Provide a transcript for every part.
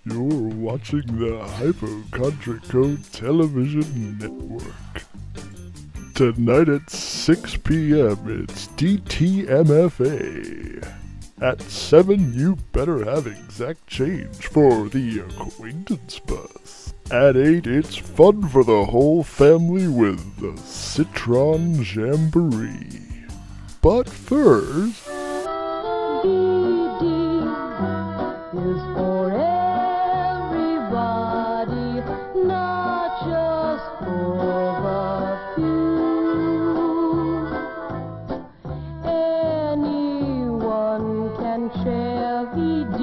You're watching the HypoChondriCo television network. Tonight at 6 p.m. it's DTMFA. At 7 you better have exact change for the acquaintance bus. At 8 it's fun for the whole family with the Citron Jamboree. But first... is for everybody, not just for the few. Anyone can share VD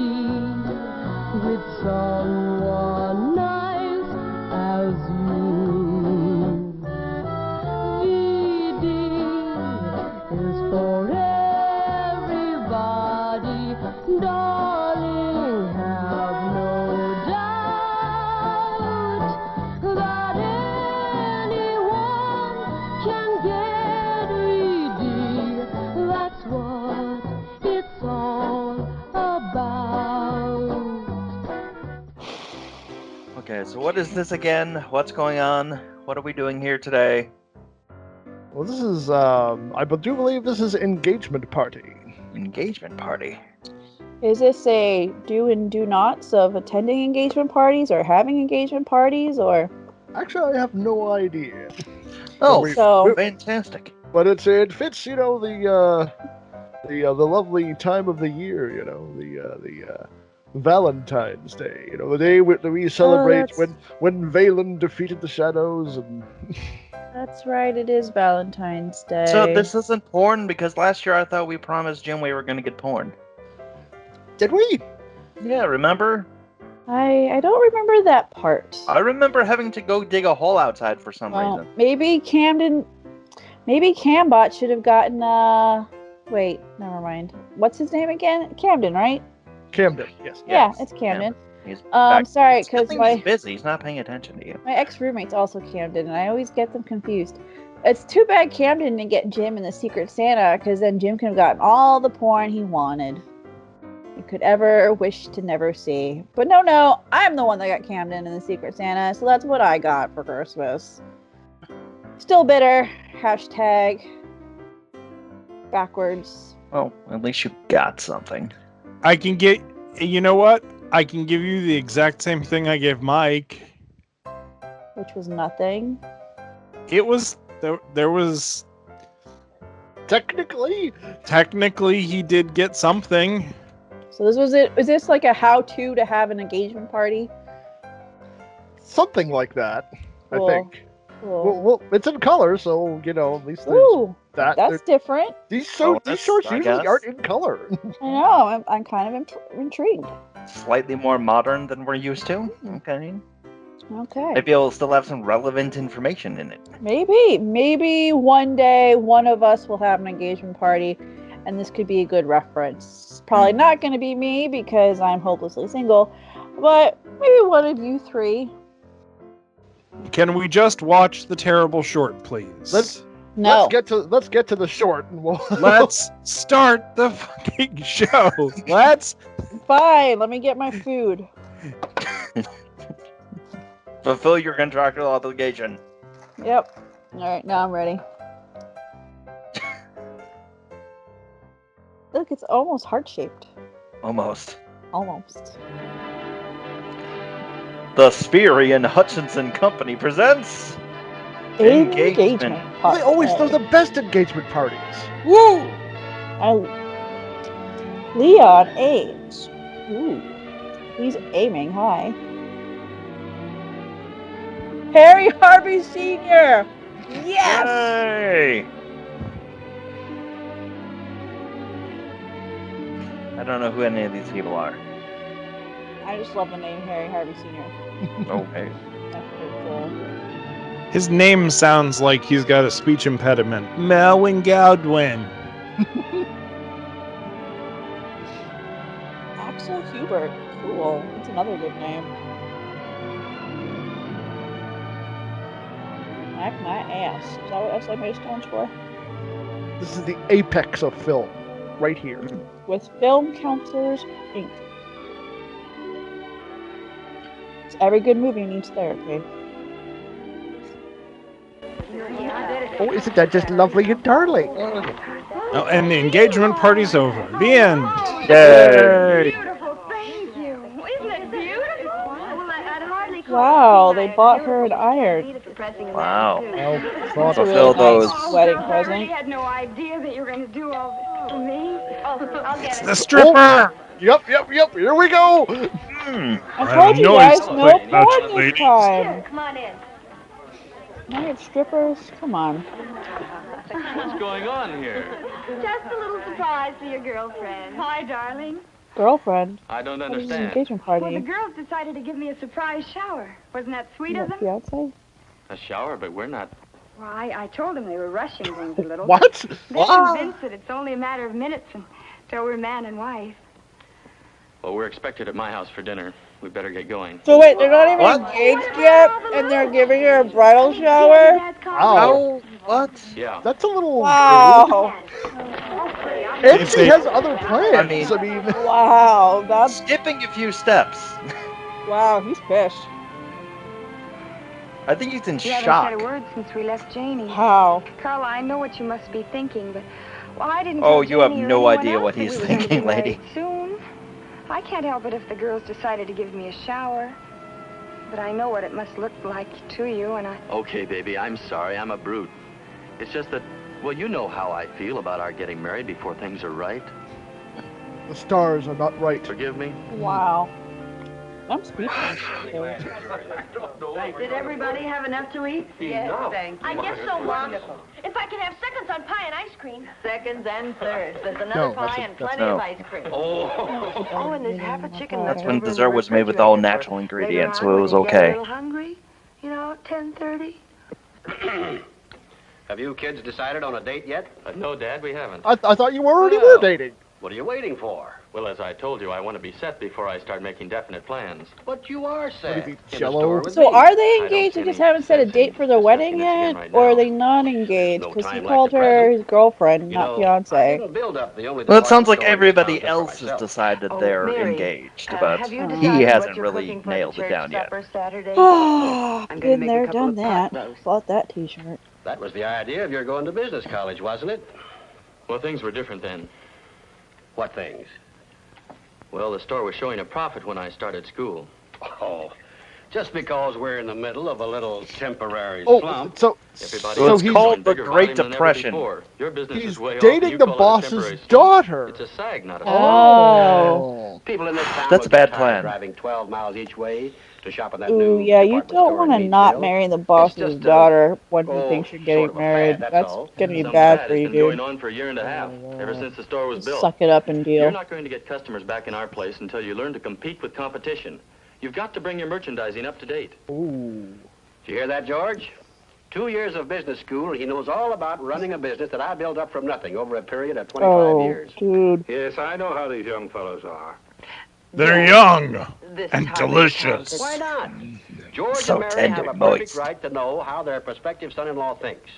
with someone nice as you. VD is for everybody, darling, have no doubt that anyone can get VD. That's what it's all about. Okay, so what is this again? What's going on? What are we doing here today? Well, this is, I do believe this is engagement party. Engagement party. Is this a do and do nots of attending engagement parties or having engagement parties or? Actually, I have no idea. Oh, So- fantastic. But it fits, the lovely time of the year, the Valentine's Day, the day that we celebrate that's- when Valen defeated the shadows and... That's right, it is Valentine's Day. So this isn't porn because last year I thought we promised Jim we were going to get porn. Did we? Yeah, remember? I don't remember that part. I remember having to go dig a hole outside for some Well, reason. maybe Cambot should have gotten, wait, never mind. What's his name again? Camden, right? Camden, yes. Yeah, Yes, it's Camden. He's Sorry, It's good because thing my... he's busy. He's not paying attention to you. My ex-roommate's also Camden, and I always get them confused. It's too bad Camden didn't get Jim in the Secret Santa, because then Jim could have gotten all the porn he wanted. He could ever wish to never see. But no, I'm the one that got Camden in the Secret Santa, so that's what I got for Christmas. Still bitter. Hashtag. Backwards. Oh, at least you got something. I can get, you know what? I can give you the exact same thing I gave Mike. Which was nothing. It was, there was, Technically, he did get something. So this was it. Was this like a how-to to have an engagement party? something like that, Cool. I think. Cool. Well, it's in color, so, at least there's Ooh, that. that's different. These Bonus, shorts I usually guess. aren't in color. I know. I'm kind of intrigued. Slightly more modern than we're used to. Okay. Okay. Maybe it'll still have some relevant information in it. Maybe one day one of us will have an engagement party, and this could be a good reference. It's probably not going to be me because I'm hopelessly single, but maybe one of you three. Can we just watch the terrible short, please? Let's get to the short, and we'll Let's start the fucking show. Let's. Fine. Let me get my food. Fulfill your contractual obligation. Yep. All right. Now I'm ready. Look, it's almost heart-shaped. Almost. Almost. The Speary and Hutchinson Company presents Engagement. They always throw the best engagement parties. Woo! Leon aims. Ooh. He's aiming high. Harry Harvey Sr. Yes! Yay! I don't know who any of these people are. I just love the name Harry Harvey Sr. Okay. That's pretty cool. His name sounds like he's got a speech impediment. Melwin Goodwin. Axel Hubert. Cool. That's another good name. Smack my ass. Is that what SMA stands for? This is the apex of film, right here. With Film Counselors Inc. Every good movie needs therapy. Oh, isn't that just lovely and darling? Oh, and the engagement party's over. The end. Yay! Beautiful, thank you. Isn't it beautiful? Well, I'd hardly call Wow, it they nice. bought her an iron. Need it for pressing a Wow. bag, too. Well, That's thought a of really Fulfill nice those. wedding Girls, I really present. had no idea that you were going to do all this for me. Oh, I'll get The stripper. Oh, yep. Here we go. I told you noise guys, no complaint, that's porn ladies. this time. Come on in. Now it's strippers. Come on. What's going on here? Just a little surprise for your girlfriend. Hi, darling. Girlfriend. I don't What is an understand. engagement Well, the party? girls decided to give me a surprise shower. Wasn't that sweet You of got them? fiance? A shower, but we're not. Well, I told them they were rushing things a little. What? They're convinced that it's only a matter of minutes until we're man and wife. Well, we're expected at my house for dinner. We better get going. So wait, they're not even What? engaged yet, and they're giving her a bridal Hey, shower? Dad's calling. Wow. What? Yeah. That's a little Wow. rude. And If she they- has other plans. I I mean, Wow, that's Skipping a few steps. wow. He's pissed. I think he's in You haven't shock. said a word since we left Janie. How? Carla, I know what you must be thinking, but well, I didn't. Oh, tell you have Janie or no anyone idea else what that he's we were gonna thinking, get married lady. Soon. I can't help it if the girls decided to give me a shower. But I know what it must look like to you, and I. Okay, baby, I'm sorry. I'm a brute. It's just that, well, you know how I feel about our getting married before things are right. the stars are not right. Forgive me? Wow. I'm speechless. Did everybody have enough to eat? Yes, thank you. I guess so, Mom. If I can have seconds on pie and ice cream. Seconds and thirds. There's No, another that's pie a- and that's plenty of no. ice cream. Oh, and there's half a chicken That's left when over in the dessert was made with all refrigerator natural for ingredients, later so it on was when you get a okay. little hungry, you know, 10:30. Have you kids decided on a date yet? No, Dad, we haven't. I thought you already Well. were dating. What are you waiting for? Well, as I told you, I want to be set before I start making definite plans. But you are set. What do you think, In the Jell-O? store with So me. are they don't engaged? see They just any haven't set a sense date in for their wedding discussing this again yet, right or now. are they not engaged? No Because he time like called the her present. his girlfriend, You not know, I fiance. didn't build up the only Well, it sounds like department store in everybody town just for else has myself. decided Oh, they're Mary, engaged, but have you he decided what hasn't you're really cooking for nailed the it down church yet. supper Saturday? Oh, I'm gonna been make a there, couple done of that. pot roast. Bought that T-shirt. That was the idea of your going to business college, wasn't it? Well, things were different then. What things? Well, the store was showing a profit when I started school. Oh, just because we're in the middle of a little temporary Oh, slump. so Everybody Well, else it's is called showing the bigger Great volume than ever Depression. before. Your business he's is way off, and dating you the call it a boss's temporary slump. daughter. It's a sag, not a Oh. People in this town That's a will get bad tired plan. of driving 12 miles each way to shop in that new Ooh, yeah, you department don't store want in to not Meadsville. marry the boss's just a- daughter when he oh, thinks you're sort getting of a married. fad, that's That's all. gonna be Some bad fad for has you, been going dude. on for a year and a half, ever since the store was built. Suck it up and You're deal. not going to get customers back in our place until you learn to compete with competition. You've got to bring your merchandising up to date. Ooh. Did you hear that, George? 2 years of business school, he knows all about running a business that I built up from nothing over a period of 25 Oh, years. dude. Yes, I know how these young fellows are. They're young This and is hardly delicious. Why not? George So and Mary tender have a and perfect moist. right to know how their prospective son-in-law thinks.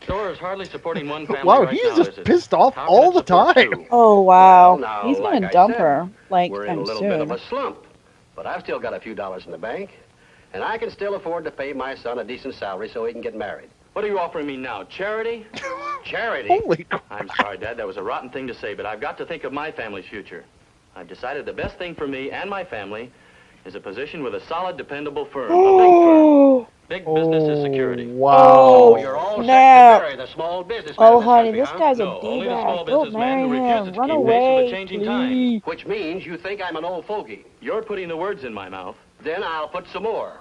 Store is hardly supporting one family Wow, right he's now, just is it? pissed off How can all it the support time. two? Oh, wow. Well, now, He's gonna like I dump said, her, like, We're in a kind little bit of soon. a slump, but I've still got a few dollars in the bank, and I can still afford to pay my son a decent salary so he can get married. What are you offering me now? Charity? Charity? Holy crap. I'm sorry, Dad. That was a rotten thing to say, but I've got to think of my family's future. I've decided the best thing for me and my family is a position with a solid, dependable firm. A big firm. Oh, Big business is security. Wow. Oh, You're all snap. set to marry the small businessman Oh, in this honey, country, this huh? guy's a No, only the small D-bag. Don't businessman marry who him. refuses to Run keep pace with the away, changing times. please. Which means you think I'm an old fogey. You're putting the words in my mouth. Then I'll put some more.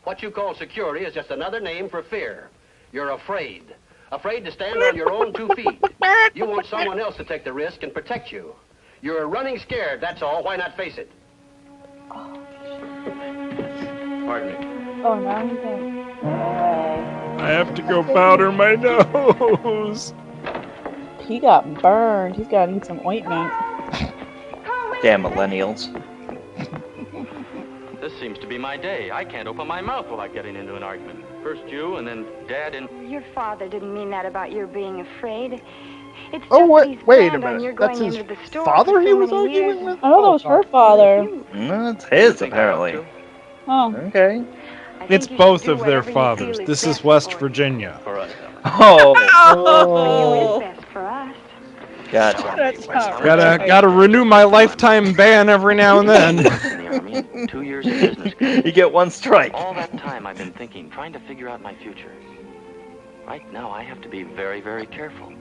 What you call security is just another name for fear. You're afraid. Afraid to stand on your own 2 feet. You want someone else to take the risk and protect you. You're running scared, that's all. Why not face it? Pardon me. Oh, now he's in. I have to go powder my nose. He got burned. He's got to need some ointment. Damn millennials. This seems to be my day. I can't open my mouth without getting into an argument. First you, and then Dad, and... Your father didn't mean that about your being afraid. It's Oh, just wait, he's wait a planned on your minute. That's going his into the store father for he so was many arguing years. with? I know that was her father. No, it's You his, think I ought apparently. to? Oh. Okay. It's both of their fathers. This is West Virginia. For us. Oh. For you is best for us. Gotcha. That's not right. Gotta renew my lifetime ban every now and then. In the Army, 2 years of business. You get one strike. All that time I've been thinking, trying to figure out my future. Right now, I have to be very, very careful.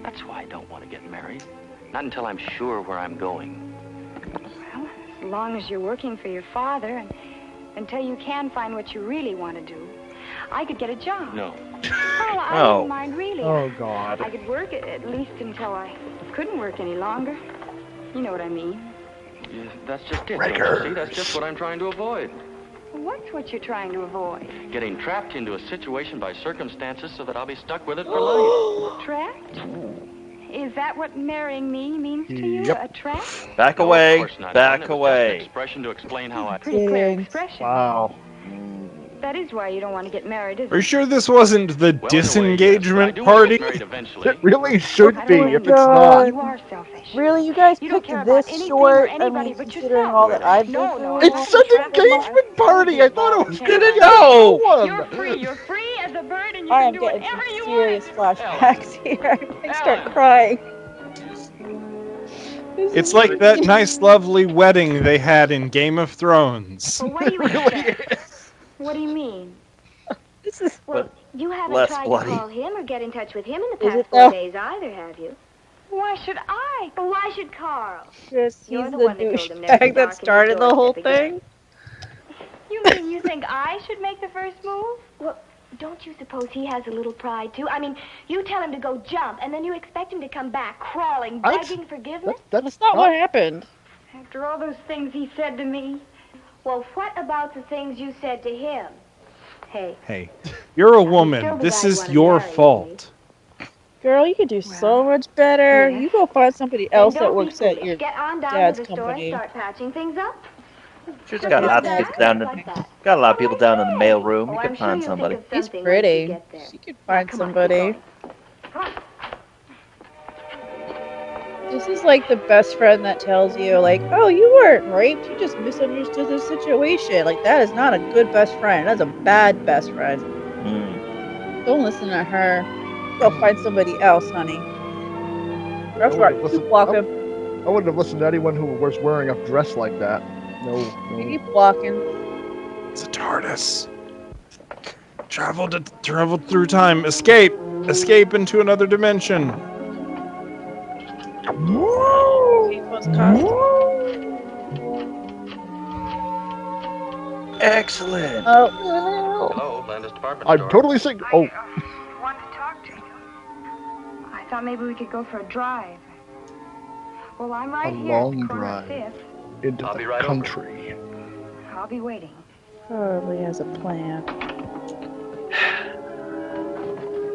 That's why I don't want to get married. Not until I'm sure where I'm going. Well, as long as you're working for your father and until you can find what you really want to do, I could get a job. No. Well, I Oh. wouldn't mind really. Oh, God. I could work at least until I couldn't work any longer. You know what I mean. Yeah, that's just it. Don't you see? That's just what I'm trying to avoid. What's what you're trying to avoid? Getting trapped into a situation by circumstances so that I'll be stuck with it for life. Trapped? Is that what marrying me means to you? Yep. A trap? Back No, of away. course not. Back It was just an away. expression to explain how I... Pretty clear Kidding. expression. Wow. That is why you don't want to get married, isn't Are you it? sure this wasn't the Well, in a way, yes, disengagement but I do want to party? get married eventually. It really should I be don't if it's know. not. You are selfish. Really, you guys You don't picked care about this anything short? or I anybody mean, but considering yourself. all that I've been No, through. no, It's an engagement party. I thought it was gonna be No. one. You're free. You're free as a bird, and you I can am do getting whatever some you serious want. flashbacks here. I might start Ellen. crying. This It's is like that nice, lovely wedding they had in Game of Thrones. Well, what do you expect? What do you mean? This is Well, you haven't Less tried bloody. to call him or get in touch with him in the Is past it 4 though? days either, have you? Why should I? But why should Carl? just You're he's the the one that told him never to douchebag that darken started your the whole doorstep again. thing. You mean you think I should make the first move? Well, don't you suppose he has a little pride, too? I mean, you tell him to go jump, and then you expect him to come back crawling, I'd- begging forgiveness? That's not what happened. After all those things he said to me? Well, what about the things you said to him? Hey, Hey, you're a Now, he's woman. still the This guy you is wanna your marry, fault. Girl, you could do so Well, much better. yes. You go find somebody then else that don't be works at foolish. your Get on down dad's to the store and company. start patching things up. She's Just got like lots of that, people down just in, like that. got a lot of people down in the mail room. Oh, You I'm can sure find you'll somebody. think of He's something once you pretty. get there. She could Now, find come on, somebody. keep going. Come on. This is like the best friend that tells you, like, oh, you weren't raped. You just misunderstood the situation. Like, that is not a good best friend. That's a bad best friend. Mm. Don't listen to her. Go find somebody else, honey. That's right. Keep walking. I wouldn't have listened to anyone who was wearing a dress like that. No. Keep walking. It's a TARDIS. Travel through time. Escape. Escape into another dimension. Excellent. Oh. Hello, Landis Department I'm Store. totally sick. Oh, wanted to talk to you. I thought maybe we could go for a drive. Well, I'm right A here. at long corner drive. Fifth. into I'll the be right over. country. I'll be waiting. Probably has a plan.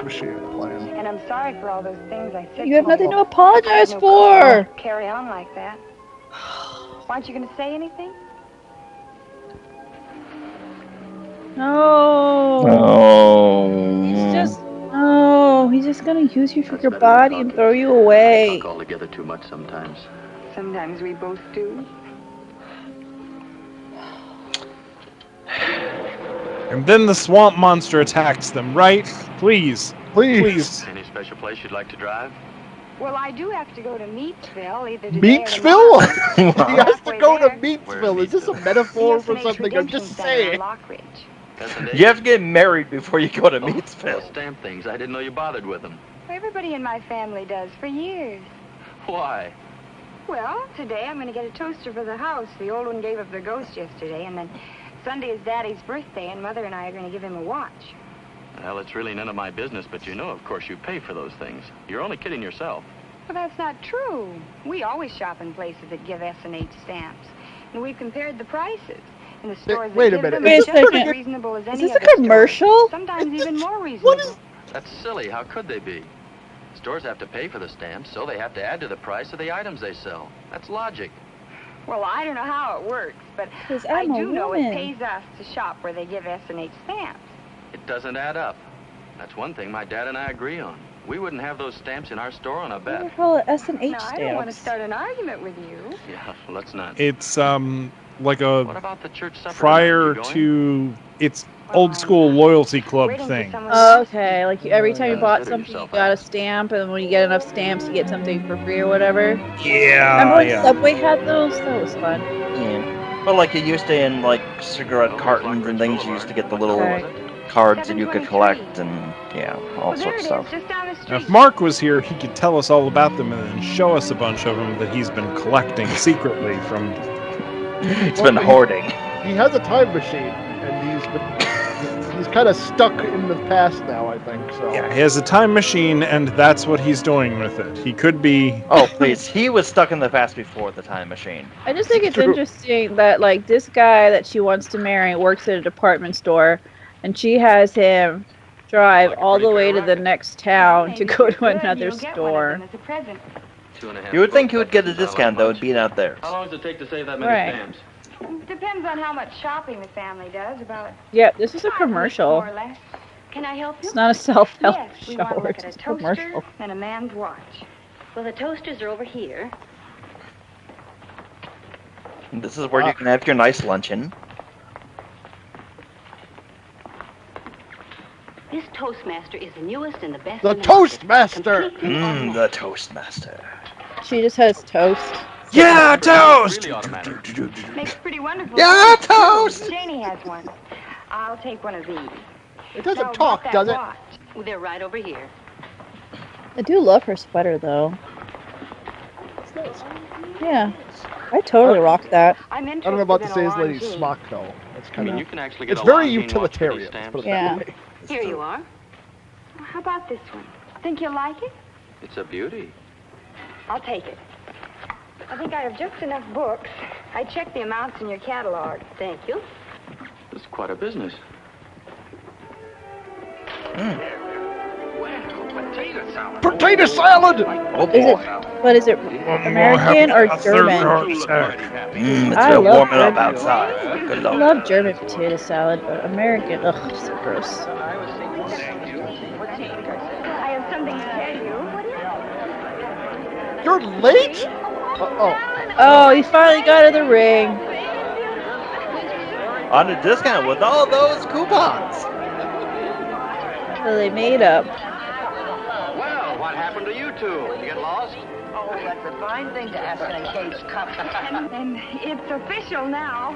Wish she had a plan. And I'm sorry for all those things I said. You have to nothing to you. apologize No for. cause to carry on like that. Aren't you going to say anything? No. Oh. He's just. No. He's just gonna use you for That's your better than body and talking. throw you away. Talk all together too much sometimes. Sometimes we both do. And then the swamp monster attacks them, right? Please. Please. Any special place you'd like to drive? Well, I do have to go to Meatsville either today or Meatsville? tomorrow. He has to go to Halfway Meatsville. Is this a metaphor for something? I'm just saying. You have to get married before you go to Those Meatsville. stamp things. I didn't know you bothered with them. Everybody in my family does for years. Why? Well, today I'm going to get a toaster for the house. The old one gave up their ghost yesterday, and then Sunday is Daddy's birthday, and Mother and I are going to give him a watch. Well, it's really none of my business, but you know, of course, you pay for those things. You're only kidding yourself. Well, that's not true. We always shop in places that give S&H stamps, and we've compared the prices. In the stores wait a that give minute. them Wait a are just second. as reasonable as Is any this a other store. commercial? Sometimes even more reasonable. What is? That's silly. How could they be? Stores have to pay for the stamps, so they have to add to the price of the items they sell. That's logic. Well, I don't know how it works, but 'Cause I I'm a do know it woman. pays us to shop where they give S&H stamps. It doesn't add up. That's one thing my dad and I agree on. We wouldn't have those stamps in our store on a What the bet. hell are S&H Now, I don't want to stamps? start an argument with you. Yeah, let's not. It's like What a about the church supper? prior You going? to its old school loyalty club Waiting for thing. someone Oh, okay, like every time you bought Consider something, you yourself got a asked. stamp, and when you get enough stamps, you get something for free or whatever. Remember Yeah, when yeah. Subway had those? That was fun. Yeah. Well, like you used to in like cigarette cartons and things, you used to get the little Right. cards that you could 723. collect and yeah, all Well, there sorts it of is, stuff. just down the Now, street. if Mark was here, he could tell us all about them and then show us a bunch of them that he's been collecting secretly from. It's Well, been hoarding. He has a time machine, and he's kind of stuck in the past now, I think. So Yeah, he has a time machine, and that's what he's doing with it. He could be. Oh, please. He was stuck in the past before the time machine. I just think it's True. interesting that like this guy that she wants to marry works at a department store, and she has him drive Like a all the pretty way fair to the racket. next town Maybe to if go you're to good, another you'll get one of them store. as a present. 2.5 You would think he books, would get a that doesn't sound discount like though, much. it'd be out theirs. How long does it take to save that many Right. stamps? Depends on how much shopping the family does. About Yep, this is a 5 weeks, commercial. more or less. Can I help you? It's not a self-help Yes, we show. want to look It's at a a toaster commercial. and a man's watch. Well, the toasters are over here. This is where you can have your nice luncheon. This Toastmaster is the newest and the best. the in the market. Toastmaster. Completely Mmm, automatic. the Toastmaster. She just has toast. Yeah, toast! Really automatic. Makes pretty wonderful. Yeah, toast. toast! Janie has one. I'll take one of these. It Now, doesn't about talk, that does it? watch. Well, they're right over here. I do love her sweater though. Yeah, I totally rock that. I'm I interested don't know about to in say a his lady's longine. smock though. That's I kind mean, of. you can actually get It's a very longine watch for utilitarian. these Let's stamps. put it Yeah. that way. Here you are. How about this one? Think you'll like it? It's a beauty. I'll take it. I think I have just enough books. I checked the amounts in your catalog. Thank you. It's quite a business. Potato salad. Oh Is it? boy. What is it? American or German? Mmm, it's I been love warming up German. outside. Good I luck. love German potato salad, but American, ugh, so gross. I have something to tell you. You're late. Oh. Oh, he finally got her the ring. On a discount with all those coupons. So they made up. Well, what happened to you two? Did you get lost? Oh, that's a fine thing to ask an engaged couple. And it's official now.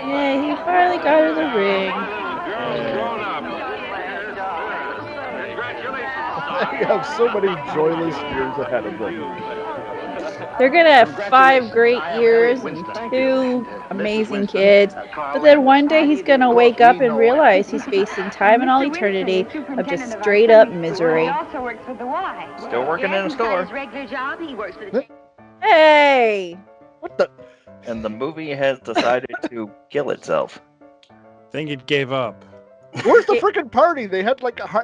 Yeah, he finally got her the ring. They have so many joyless years ahead of them. They're gonna have 5 great years and 2 amazing kids. But then one day he's gonna wake up and realize he's facing time and all eternity of just straight up misery. He also works for the Y. Still working in a He's got store. his regular job. He works for the. Hey! What the? And the movie has decided to kill itself. I think it gave up. Where's the freaking party? They had like a That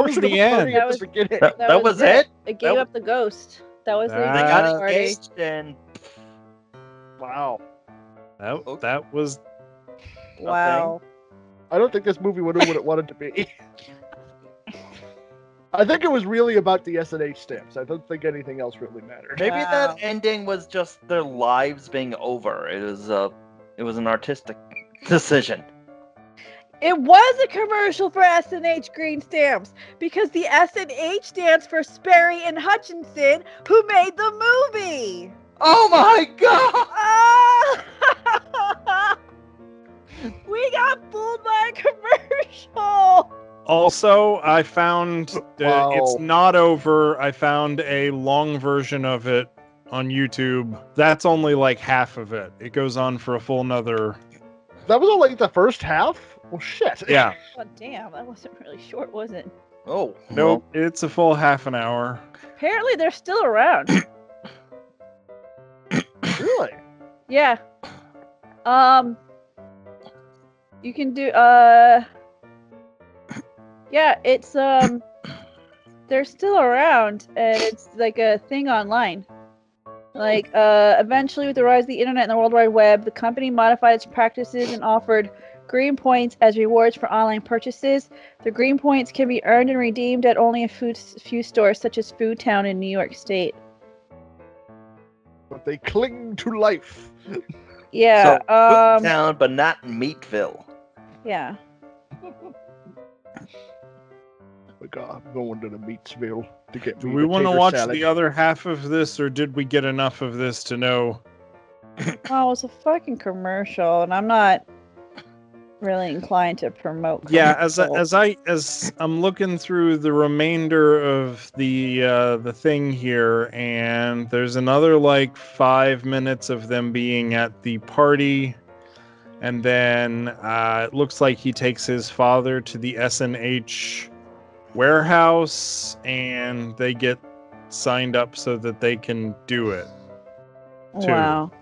was portion the of a party end. at That was- the beginning. That was it? It gave That- up the ghost. That was the They That- got party. engaged and Wow. That was. Wow. I don't think this movie would have what it wanted to be. I think it was really about the SNH stamps. I don't think anything else really mattered. maybe Wow. that ending was just their lives being over. It was an artistic decision. It was a commercial for S&H green stamps because the S&H stands for Sperry and Hutchinson, who made the movie. Oh my god! Ah! We got fooled by a commercial. Also, I found that Wow. it's not over. I found a long version of it on YouTube. That's only like half of it. It goes on for a full another. That was only the first half? Well, shit. Yeah. Oh, damn, that wasn't really short, was it? Oh Nope. It's a full half an hour. Apparently, they're still around. Really? Yeah. You can do, yeah, it's, they're still around, and it's like a thing online. Like, eventually with the rise of the internet and the World Wide Web, the company modified its practices and offered green points as rewards for online purchases. The green points can be earned and redeemed at only a few stores, such as Food Town in New York State. but they cling to life. Yeah. So, Town, but not Meatville. Yeah. Oh God, I'm going to the Meatsville to get Do me we the want to tater watch salad. the other half of this, or did we get enough of this to know? Oh, it's a fucking commercial, and I'm not really inclined to promote. Yeah, as commercials. I'm looking through the remainder of the thing here, and there's another like 5 minutes of them being at the party, and then it looks like he takes his father to the S&H warehouse, and they get signed up so that they can do it. too. Wow.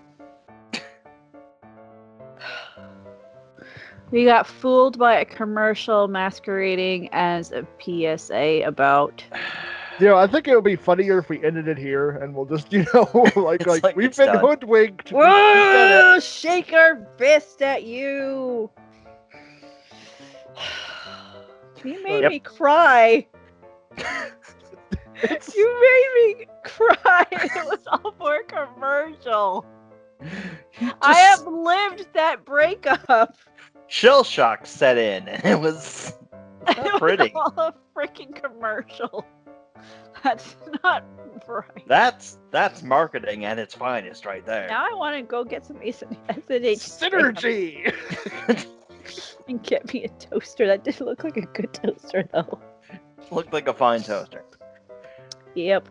We got fooled by a commercial masquerading as a PSA about. You know, I think it would be funnier if we ended it here, and we'll just, you know, like we've it's been done. hoodwinked. We Whoa! get it. Shake our fist at you. You made me cry. You made me cry. It was all for a commercial. I have lived that breakup. Shell shock set in, and it was not pretty. It was all a freaking commercial. That's not right. That's marketing at its finest, right there. Now I want to go get some S&H Synergy. and get me a toaster. That did look like a good toaster, though. Looked like a fine toaster. Yep.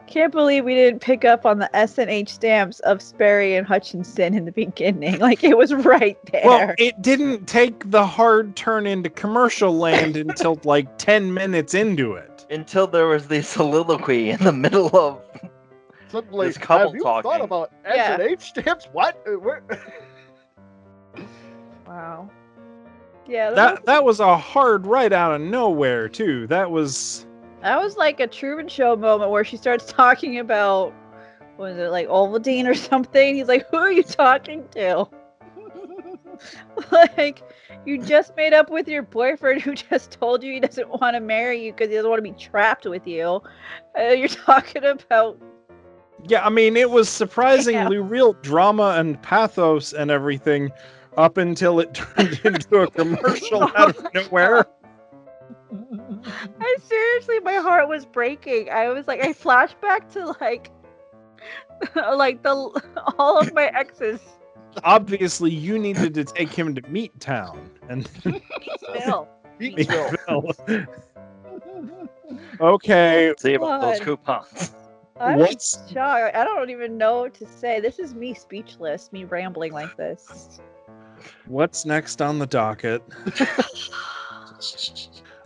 Can't believe we didn't pick up on the S&H stamps of Sperry and Hutchinson in the beginning. Like, it was right there. Well, it didn't take the hard turn into commercial land until like 10 minutes into it. Until there was the soliloquy in the middle of Suddenly, this couple have you talking. thought about Yeah. S&H stamps? What? Where? Wow. Yeah, That was a hard right out of nowhere too. That was like a Truman Show moment where she starts talking about, what was it, like Ovaltine or something? He's like, who are you talking to? Like, you just made up with your boyfriend who just told you he doesn't want to marry you because he doesn't want to be trapped with you. You're talking about... Yeah, I mean, it was surprisingly real drama and pathos and everything up until it turned into a commercial out of nowhere. I seriously, my heart was breaking. I was like, I flashed back to like all of my exes. Obviously, you needed to take him to Meat Town and Meatsville. Okay. See about those God. coupons. I'm What's- shocked. I don't even know what to say. This is me speechless, me rambling like this. What's next on the docket?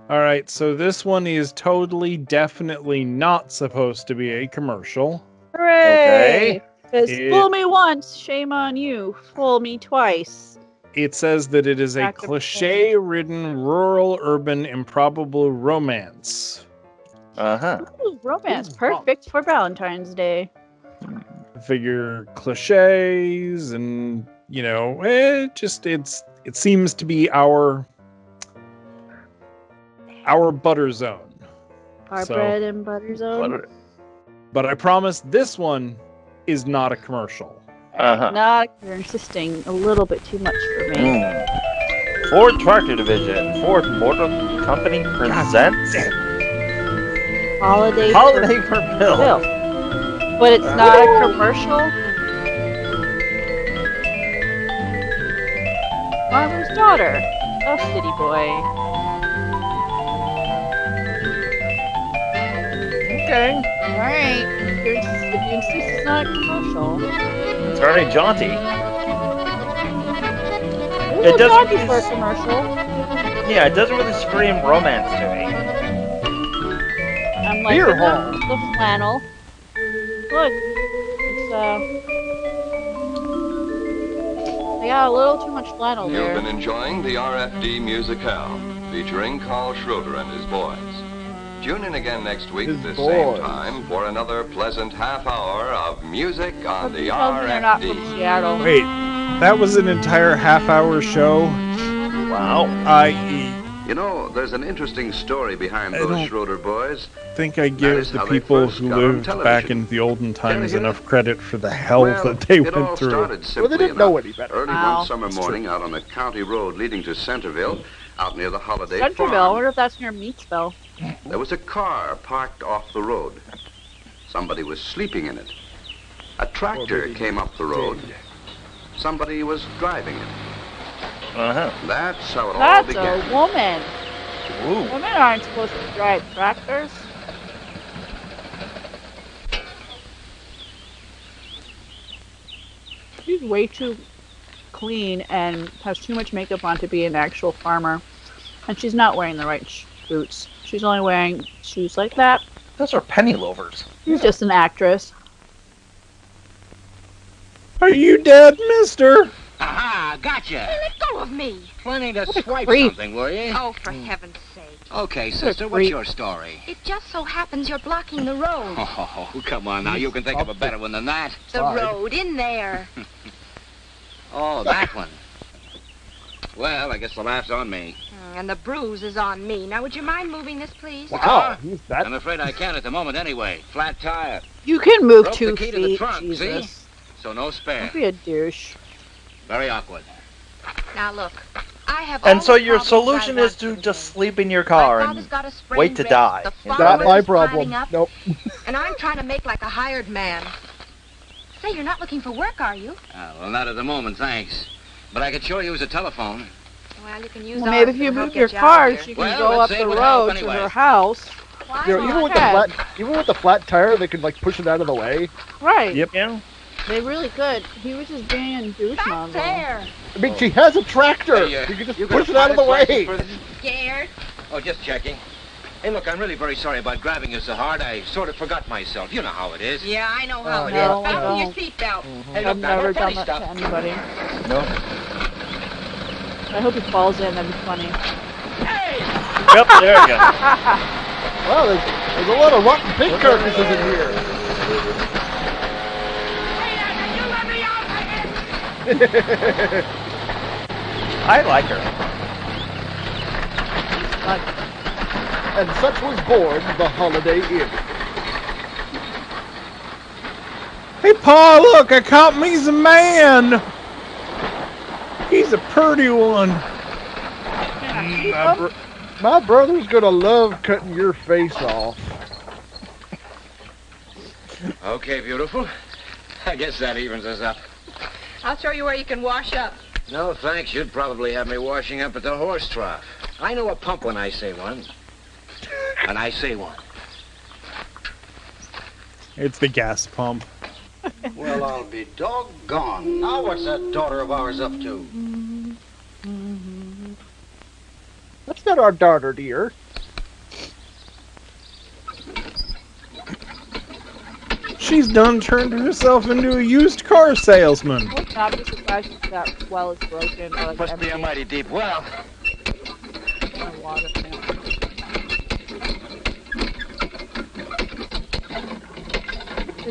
All right, so this one is totally, definitely not supposed to be a commercial. Hooray! Because It- fool me once, shame on you. Fool me twice. It says that it is a Back to cliche-ridden, rural, urban, improbable romance. Uh-huh. Ooh, romance, perfect for Valentine's Day. I figure cliches and, you know, it seems to be our butter zone. Our So- bread and butter zone. But I promise this one is not a commercial. Uh-huh. Not, you're insisting a little bit too much for me. Ford Tractor Division, Ford Motor Company presents Holiday for Bill. Bill. But it's not a commercial. Farmer's daughter, a city boy. Okay. Alright, if you insist it's not a commercial. It's very jaunty. It It doesn't jaunty really for a commercial. Yeah, it doesn't really scream romance to me. I'm like Beer the flannel. Look, it's they got a little too much flannel You've there. been enjoying the RFD Musicale, featuring Carl Schroeder and his boys. Tune in again next week His at the boys. same time for another pleasant half hour of music on the Tells me they're not from RFD. Seattle. Wait, that was an entire half-hour show? Wow. You know, there's an interesting story behind those Schroeder boys. I think I give the people who lived back in the olden times enough credit for the hell that they went through. Well, they didn't know any better. Early one summer morning out on the county road leading to Centerville, out near the Holiday Centerville, I Farm, wonder if that's near Meatsville. there was a car parked off the road. Somebody was sleeping in it. A tractor came up the road. Somebody was driving it. That's how it all began. That's a woman. Ooh. Women aren't supposed to drive tractors. She's way too clean and has too much makeup on to be an actual farmer. And she's not wearing the right boots. She's only wearing shoes like that. Those are penny loafers. She's just an actress. Are you dead, mister? Aha, gotcha. Hey, let go of me. Planning to What a swipe creep. something, were you? Oh, for heaven's sake. Okay, sister, what's your story? It just so happens you're blocking the road. Oh, come on now. You can think of a better one than that. The road in there. Oh, that one. Well, I guess the laugh's on me. And the bruise is on me. Now, would you mind moving this, please? Wow, he's that. I'm afraid I can't at the moment anyway. Flat tire. You can move Broke 2 the key feet, to the trunk, Jesus. see? So no spare. Don't be a douche. Very awkward. Now, look. I have And all so the your problems solution I is want to you just sleep in your car My and father's got a sprained wait to wrist, die. the Is farm that Not my is piling problem. up, Nope. And I'm trying to make like a hired man. Say, you're not looking for work, are you? Well, not at the moment, thanks. But I could sure use a telephone. Well, you can use Well, maybe ours if you to help move your get you out car, of here. she can Well, go let's up see the what road happens to anyway. her house. Why You know, not? even with the flat tire, they could like push it out of the way. Right. Yep. Yeah. They really could. He was just being a douche Back mongrel. there. I mean, she has a tractor. Hey, you can just you got push a it out of the pilot's way. license for this? Scared? Oh, just checking. Hey, look, I'm really very sorry about grabbing you so hard. I sort of forgot myself. You know how it is. Yeah, I know how Oh, it is. yeah. Fasten your No. seatbelt. Hey, I've look, now, never no funny done that stuff. to anybody. No. I hope he falls in. That'd be funny. Yep, there you go. Wow, there's a lot of rotten pig carcasses in here. I like her. And such was born the Holiday Inn. Hey, Pa, look, I caught me's a man. He's a pretty one. My brother's gonna love cutting your face off. Okay, beautiful. I guess that evens us up. I'll show you where you can wash up. No, thanks. You'd probably have me washing up at the horse trough. I know a pump when I say one. And I say one. It's the gas pump. Well, I'll be doggone. Now what's that daughter of ours up to? That's not our daughter, dear. She's done turned herself into a used car salesman. I would not be surprised if that well is broken or like Must be a empty. mighty deep well. My water now.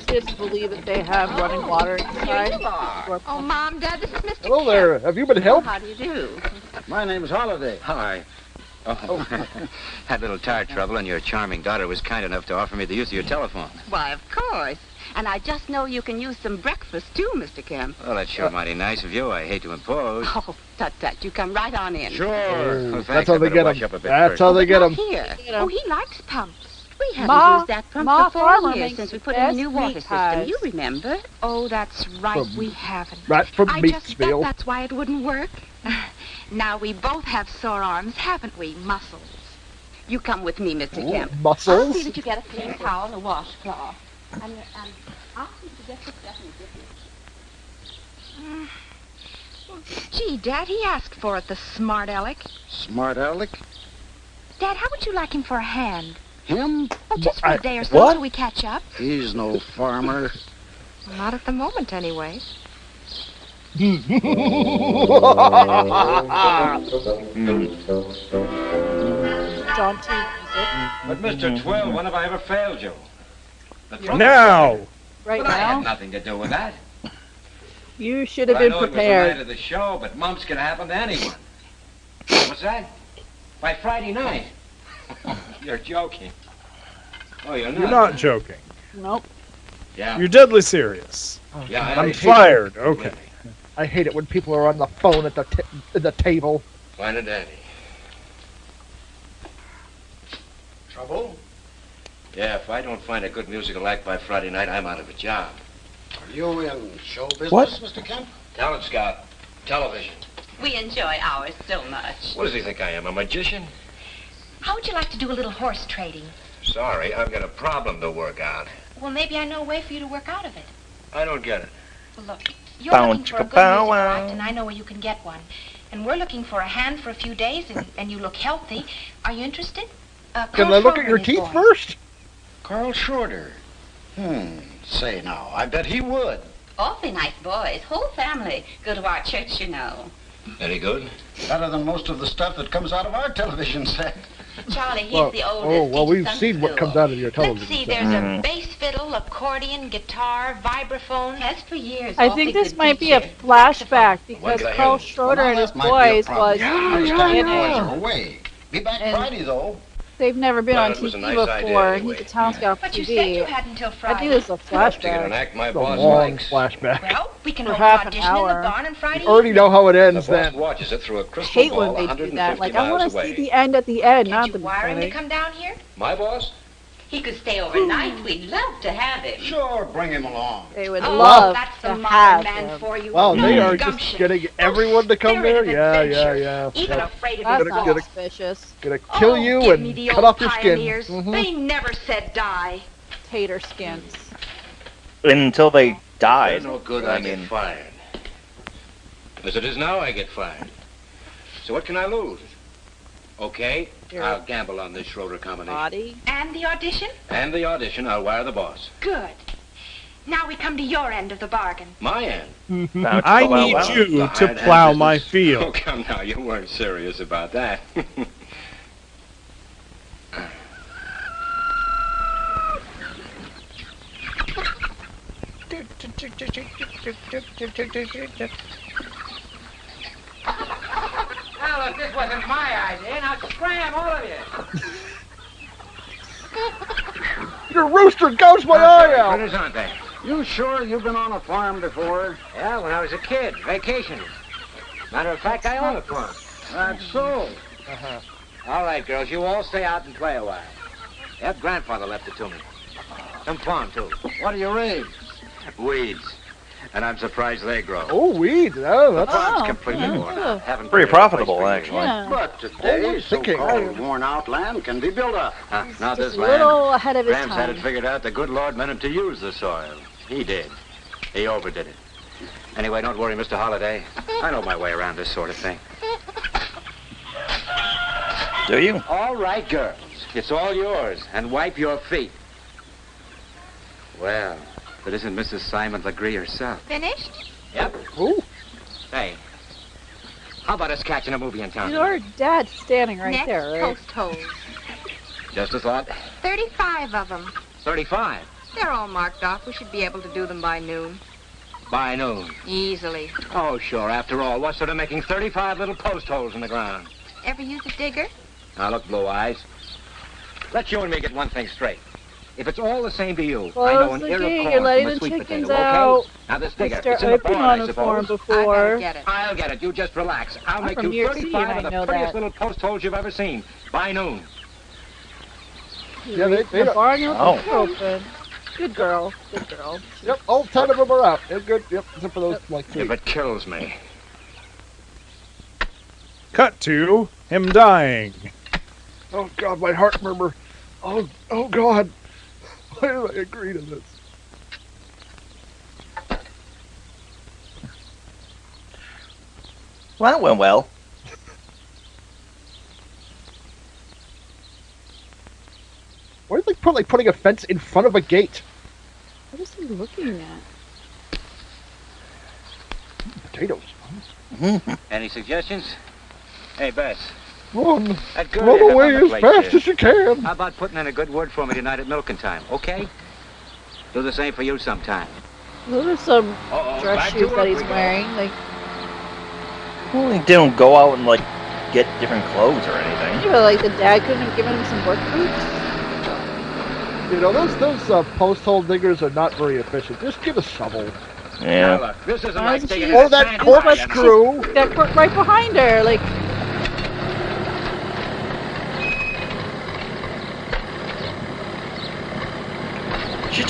Just to believe that they have running water inside. Oh, Mom, Dad, this is Mr. Hello there. Have you been helped? How do you do? My name's Holiday. Hi. Oh, had a little tire trouble, and your charming daughter was kind enough to offer me the use of your telephone. Why, of course. And I just know you can use some breakfast, too, Mr. Kemp. Well, that's sure mighty nice of you. I hate to impose. Oh, tut-tut. You come right on in. Sure. Well, That's thanks. how I they better get wash them. up a bit That's first. how they get Not them. here. Get 'em. Oh, he likes pumps. We haven't Ma- used that pump Ma for 4 Farmer years makes since we the put in the best new water meat system. pies. You remember? Oh, that's right. From- We haven't. Right from I just bet Meatsville. that's why it wouldn't work. Now we both have sore arms, haven't we? Muscles. You come with me, Mr. Kemp. I'll see Muscles? that you get a clean towel and a washcloth. And I'll see to get the stuff and give you. Gee, Dad, he asked for it, the smart aleck. Smart aleck? Dad, how would you like him for a hand? Him? Oh, just for a day or so What? till we catch up. He's no farmer. Not at the moment, anyway. Jaunty music. But, Mr. Twill, when have I ever failed you? The trumpet Now. Right But I had now, nothing to do with that. you should have I been know it was the prepared. night of the show, but mumps can happen to anyone. What's that? By Friday night? You're joking. Oh, you're not. You're not joking. Nope. Yeah. You're deadly serious. Yeah, I'm fired. Okay. I hate it when people are on the phone at the table. Find a daddy. Trouble? Yeah, if I don't find a good musical act by Friday night, I'm out of a job. Are you in show business, What? Mr. Kemp? Talent scout. Television. We enjoy ours so much. What does he think I am, a magician? How would you like to do a little horse trading? Sorry, I've got a problem to work out. Well, maybe I know a way for you to work out of it. I don't get it. Well, look, you're looking for a good musical act, and I know where you can get one. And we're looking for a hand for a few days, and you look healthy. Are you interested? Can I look at your teeth first? Carl Schroeder. Say now, I bet he would. Awfully nice boys. Whole family. Go to our church, you know. Any good? Better than most of the stuff that comes out of our television set. Charlie, he's the oldest. Oh, well, we've Each seen what comes out of your television. Let's see, set. there's a bass fiddle, accordion, guitar, vibraphone. Test for years. I think this might be a flashback because Carl Schroeder and his boys was in a... Away. Be back Friday, though. They've never been Well, on it was a TV nice before. idea anyway. He's a talent scout for But you said you TV. had until I Friday. think this is a To get an flashback. act my It's a boss long likes. flashback. Well, we can For hold half an an audition in hour. the barn on Friday. You already know how it The ends boss then. watches it through a I crystal hate ball when they do 150 that. Like, I want miles to away. see the end at the end, not Can't the you wire him to beginning. come down here? My boss? He could stay overnight. We'd love to have him. Sure, bring him along. They would Oh, love that's to the modern have man him. for you. Wow, No they are gumption. just getting everyone to come there? Spirit of Yeah, adventure. yeah. Even Yeah. afraid of That's his not boss. suspicious. Gonna kill you give me the and old cut off your skin. pioneers. Mhm. They never said die. Tater skins. Until they died. No good, I I get mean, fired. As it is now, I get fired. So what can I lose? Okay, Your I'll gamble on this Schroeder combination. body. And the audition? And the audition, I'll wire the boss. Good. Now we come to your end of the bargain. My end. I need you to plow my Oh, field. come now, you weren't serious about that. Now, look, this wasn't my idea. Now, scram, all of you. Your rooster goes my eye out! Critters, aren't they? You sure you've been on a farm before? Yeah, when I was a kid, vacationing. Matter of fact, I own a farm. That's so. All right, girls, you all stay out and play a while. Yep, grandfather left it to me. Some farm, too. What do you raise? Weeds. And I'm surprised they grow. Oh, weeds. Oh, The that's... farm's completely worn out. Haven't pretty put it in place profitable, for years. actually. Yeah. But today, Always thinking. so-called worn-out land can be built up. Not Just this a land. little ahead of his Gramps had time. it figured out. The good Lord meant him to use the soil. He did. He overdid it. Anyway, don't worry, Mr. Holliday. I know my way around this sort of thing. do you? All right, girls. It's all yours, and wipe your feet. Well, but isn't Mrs. Simon Legree herself? Finished? Yep. Ooh. Hey, how about us catching a movie in town? Your dad's standing right Next there, right? post holes. Just a thought. 35 of them. 35. They're all marked off. We should be able to do them by noon. By noon. Easily. Oh, sure. After all, what's sort of making 35 little post holes in the ground? Ever use a digger? Now, look, Blue Eyes. Let you and me get one thing straight. If it's all the same to you, I Close know an the ear gate. of You're corn letting from a the sweet chickens potato, out. okay? Now, this digger, Mr. it's in the I've been barn, on I a farm suppose. before. Get it. I'll get it. You just relax. I'll I'm make from you New York City, 35 and of I the know prettiest that. little post holes you've ever seen. By noon. Yeah, they the don't... barn Oh. open. Good girl. Good girl. Yep, all 10 of them are out. They're good. Yep, except for those, like, 3. If it kills me. Cut to him dying. Oh, God, my heart murmur. Oh, God. Why did I agree to this? Well, that went well. Why is they putting a fence in front of a gate? What is he looking at? Potatoes. Any suggestions? Hey, Bess. Run. That girl Run you have away on the as plate fast there. as you can. How about putting in a good word for me tonight at milking time, okay? Do the same for you sometime. Those are some Uh-oh, dress back to shoes that work he's we go. wearing. Like, Well, he didn't go out and, like, get different clothes or anything. Yeah, but like the dad couldn't have given him some work boots. You know, those post-hole diggers are not very efficient. Just get a shovel. Yeah. Now look, this isn't like digging or that corkscrew. That cork right behind her, like. She's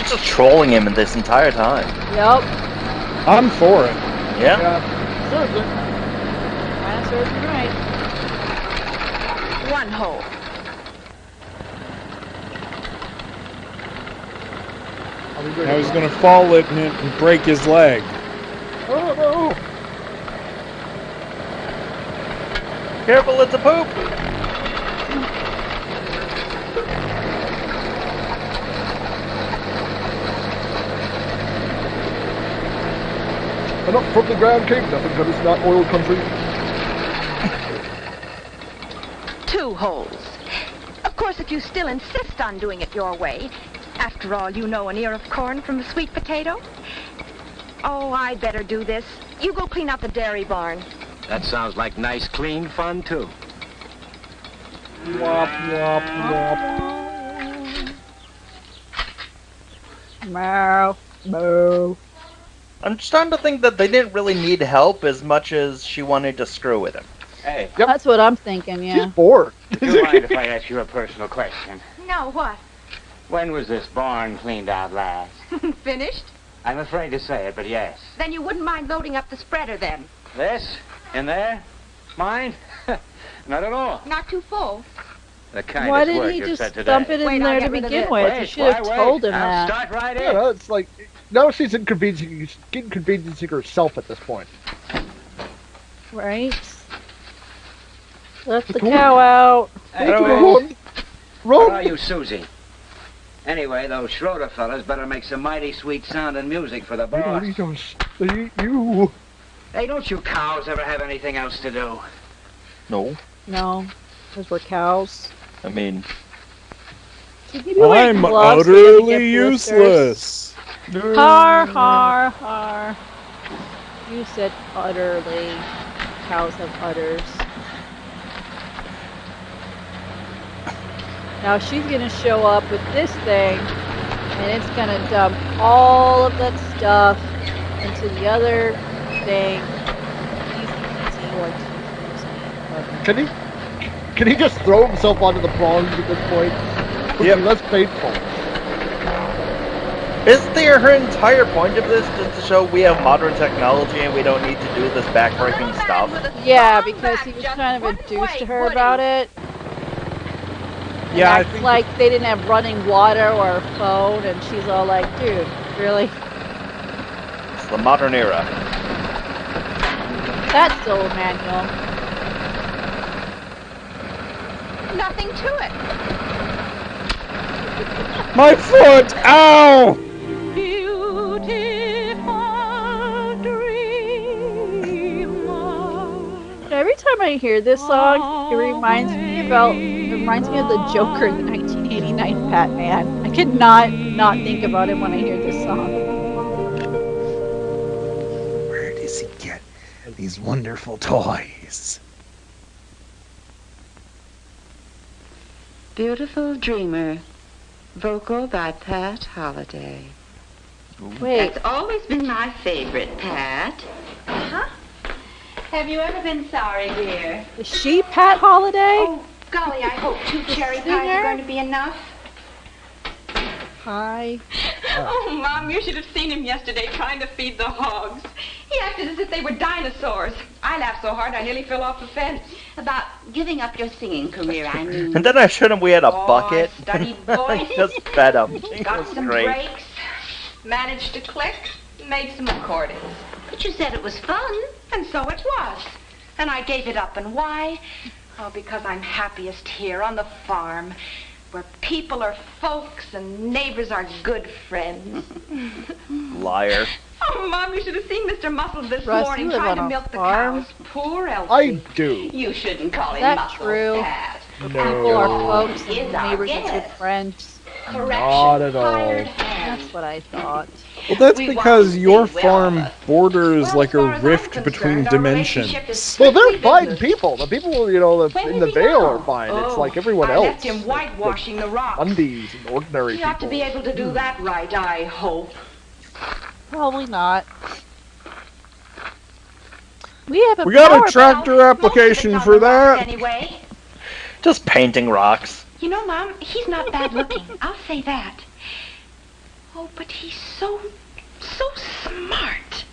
just trolling him this entire time. Yep. I'm for it. Yeah. Serves it. Kinda serves me right. One hole. I was gonna fall in it and break his leg. Oh no! Careful, it's a poop! And up from the ground came nothing because it's not oil country. 2 holes. Of course, if you still insist on doing it your way. After all, you know an ear of corn from a sweet potato. Oh, I'd better do this. You go clean out the dairy barn. That sounds like nice, clean fun, too. Wop, wop, wop. Meow. Moo. I'm starting to think that they didn't really need help as much as she wanted to screw with him. Hey. Yep. That's what I'm thinking, yeah. She's bored. Do you mind if I ask you a personal question? No, what? When was this barn cleaned out last? Finished? I'm afraid to say it, but yes. Then you wouldn't mind loading up the spreader then. This? In there? Mine? Not at all. Not too full. The kind Why of didn't work he you've just said today. dump it in Wait, there I'll to get rid of begin this. with? You should have told him I'll that. start right in. You know, it's like, now she's inconveniencing herself at this point. Right? Let the cow out. Hey, Run! where are you, Susie? Anyway, those Schroeder fellas better make some mighty sweet sounding music for the boss. They eat you. Hey, don't you cows ever have anything else to do? No. No, because we're cows. I mean... Should you be wearing I'm gloves so you don't get utterly blisters? useless. Har, har, har. You said utterly. Cows have udders. Now she's gonna show up with this thing, and it's gonna dump all of that stuff into the other thing. Can he just throw himself onto the prongs at this point? Would be less painful. Isn't her entire point of this just to show we have modern technology and we don't need to do this backbreaking stuff? Yeah, because he was kind of a douche to her about it. Yeah, I Acts think like they didn't have running water or a phone, and she's all like, dude, really? It's the modern era. That's still a manual. Nothing to it. my foot! Ow! Every time I hear this song, it reminds me of the Joker in the 1989 Batman. I could not think about him when I hear this song. Where does he get these wonderful toys? Beautiful Dreamer, vocal by Pat Holliday. Wait. That's always been my favorite, Pat. Uh-huh. Have you ever been sorry, dear? Is she Pat Holliday? Oh, golly, I hope 2 cherry pies are going to be enough. Hi. Oh, Mom, you should have seen him yesterday trying to feed the hogs. He acted as if they were dinosaurs. I laughed so hard I nearly fell off the fence. About giving up your singing career, I mean. And then I showed him we had a Oh, bucket. I studied voice. I just fed him. It Got was some great. breaks, managed to click, made some recordings. But you said it was fun. And so it was. And I gave it up. And why? Oh, because I'm happiest here on the farm, where people are folks and neighbors are good friends. Liar. Oh, Mom, you should have seen Mr. Muscles this Russ, morning you live trying on to a milk the farm? cows. Poor Elsie. I do. You shouldn't call him Is that Muscles, true? Pat. People are folks He is and our neighbors are good guest. friends. Correction. Not at all. Hired hand. That's what I thought. Well, that's because your farm borders like a rift between dimensions. Well, they're fine people. The people, in the Vale are fine. It's like everyone else. I left him whitewashing the rocks. Undies and ordinary He people. ought to be able to do that right, I hope. Probably not. We got a tractor application for that. Anyway. Just painting rocks. You know, Mom, he's not bad looking. I'll say that. Oh, but he's so smart.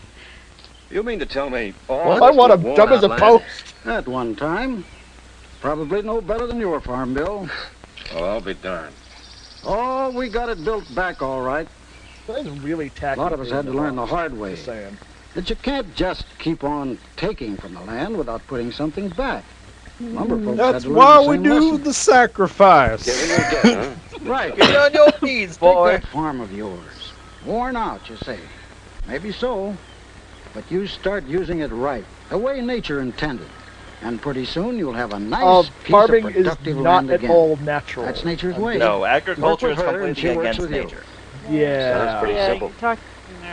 You mean to tell me Well, I want him dumb as a post. At one time. Probably no better than your farm, Bill. Oh, I'll be darned. Oh, we got it built back all right. That's really tacky. A lot of us had to learn the hard way. Saying. That you can't just keep on taking from the land without putting something back. Lumber folks had That's to learn why the we same do lesson. the sacrifice. Right. Get on your knees, boy. Take that farm of yours. Worn out, you say. Maybe so. But you start using it right, the way nature intended. And pretty soon you'll have a nice piece farming of productive is not land at again. all natural. That's nature's way. No, agriculture is Work with her and completely she works against with you. nature. Yeah. Sounds pretty simple.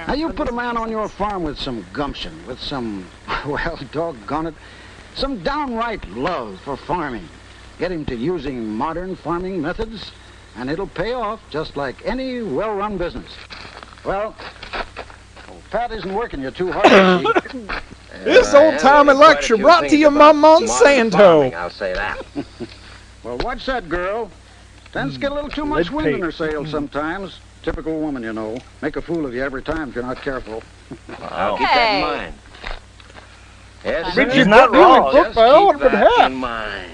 Now you put a man on your farm with some gumption, with some, well, doggone it, some downright love for farming. Get him to using modern farming methods, and it'll pay off just like any well-run business. Well, Pat isn't working you too hard. This old-timey lecture brought to you by Monsanto. I'll say that. Well, watch that girl. Tends to get a little too much wind in her sails sometimes. Typical woman, you know. Make a fool of you every time if you're not careful. I'll keep that in mind. Yes, But sir. she's not wrong. Just Look, I don't keep want that to in mind.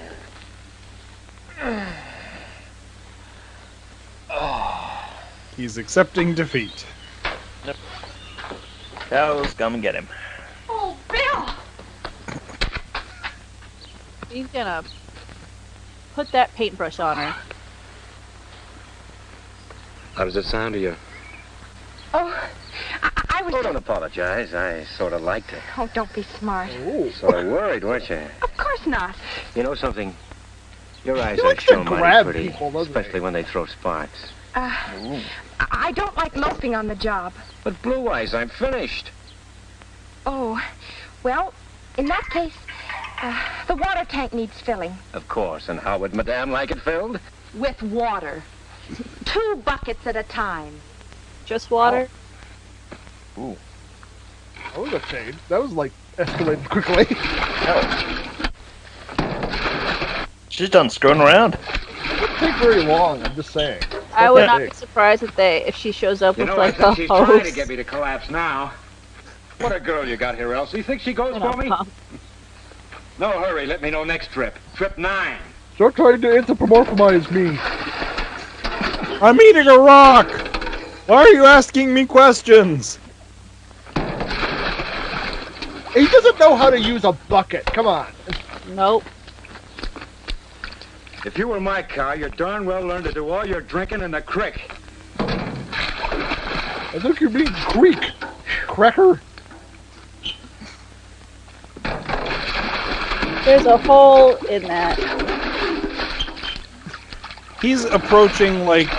He's accepting defeat. Yep. Cows, come and get him. Oh, Bill! He's gonna put that paintbrush on her. How does it sound to you? Oh, I was... Oh, don't apologize. I sort of liked it. Oh, don't be smart. Sort of worried, weren't you? Of course not. You know something? Your eyes He are likes to show mighty grab pretty, people, doesn't he? especially when they throw sparks. I don't like loafing on the job. But Blue Eyes, I'm finished. Oh, well, in that case, the water tank needs filling. Of course. And how would Madame like it filled? With water. 2 buckets at a time. Just water? Ooh. That was a change. That was like escalated quickly. She's done screwing around. It wouldn't take very long, I'm just saying. I would not be surprised if she shows up You with know, like I think a she's trying to hose. get me to collapse now. What a girl you got here, Elsie. Think she goes for me? No, hurry. Let me know next trip. Trip 9. Stop trying to anthropomorphize me. I'm eating a rock! Why are you asking me questions? He doesn't know how to use a bucket. Come on. Nope. If you were my cow, you'd darn well learn to do all your drinking in the creek. I think you mean creek. Cracker. There's a hole in that. He's approaching like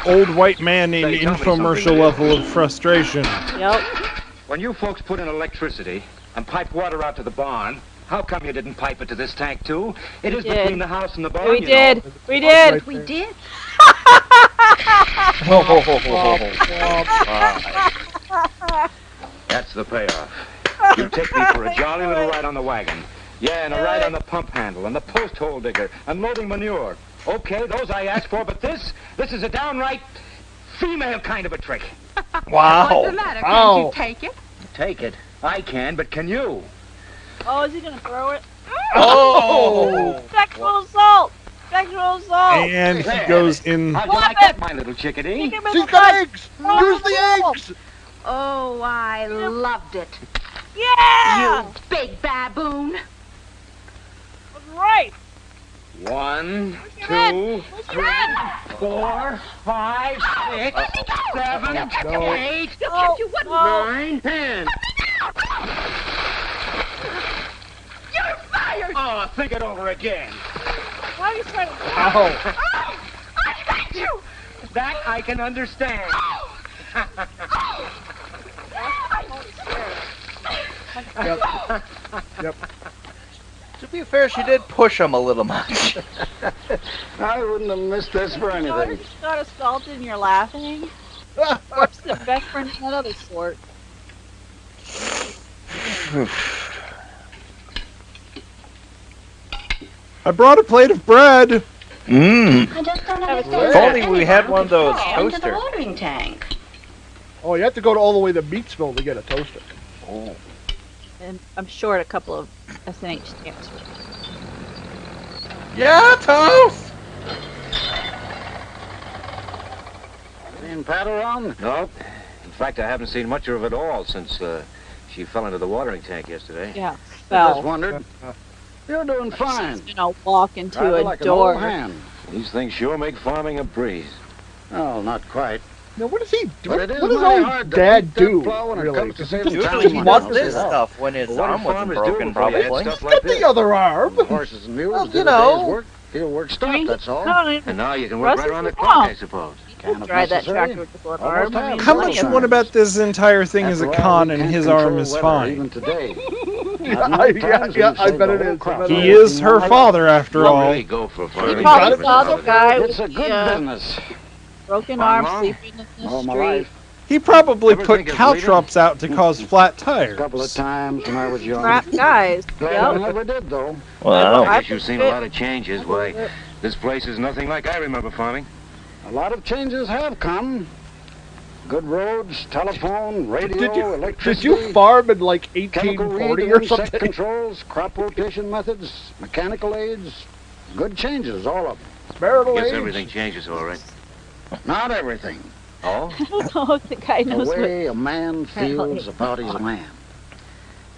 old white man in Say, tell me infomercial something, level of frustration. Yep. When you folks put in electricity and piped water out to the barn, how come you didn't pipe it to this tank too? It is between the house and the barn. We did. We did. We did? That's the payoff. You take me for a jolly little ride on the wagon. Yeah, and a ride on the pump handle and the post hole digger and loading manure. Okay, those I asked for, but this is a downright female kind of a trick. What's the matter? Can't you take it? Take it? I can, but can you? Oh, is he gonna throw it? Oh! Sexual assault! Sexual assault! And he goes in. How'd you like that, my little chickadee? She's got eggs! Use the eggs! Oh, I loved it. Yeah! You big baboon. That's right. 1, 2, 3, 4, 5, 6, 7, 8, He'll catch you, wouldn't 9, 10. You're fired! Oh, think it over again. Why are you trying to... Ow. Oh, I got you! That I can understand. Yep. To be fair, she did push him a little much. I wouldn't have missed this for anything. You got assaulted and you're laughing? What's the best friend of that other sort? I brought a plate of bread. Mmm. I just don't If understand. only we had one of those Into the toasters. watering tank. Oh, you have to go all the way to Meatsville to get a toaster. Oh. And I'm short a couple of SNH stamps. Yeah, toast! Seen Pat around? Nope. In fact, I haven't seen much of it at all since she fell into the watering tank yesterday. Yeah, I just wondered. You're doing fine. You know, walk into Rather a like an door. old hand. These things sure make farming a breeze. Oh, not quite. Now, what does he do? But What it is does mighty old hard to Dad beat that do? plow when it Really? comes to saving Dude time, just you wants know. this stuff when his Well, what arm do wasn't farmers do broken, before you had probably. stuff He's like got the this? other arm. Horses and mules Well, did you a know. day's work. Field work stopped, that's all. And now you can work Russ right around the is clock, wrong. I suppose. Kind of Drive that necessary. tractor with the foot Almost arm. I mean, How Well, much sometimes. one about this entire thing is a After all, con we and can't his arm control is weather fine? Even today. Yeah, I bet it is. He is her father after Don't all. really go for farming. He probably Mr. saw the Holiday. guy with It's a good the business. broken I'm arm wrong. sleeping in the All my street. life. He probably Ever put think of caltrops out to cause flat tires. A couple of times when I was young. Crap guys. Glad I Yep. never did, though. Well, I guess you've seen a lot of changes. Why, this place is nothing like I remember farming. A lot of changes have come. Good roads, telephone, radio, Did electricity. you farm in like Chemical 1840 weed or and insect something? controls, crop rotation methods, mechanical aids. Good changes, all of them. Marital Guess age? everything changes, all right. Not everything. Oh? I don't know if the guy The knows what. way a man feels about his land.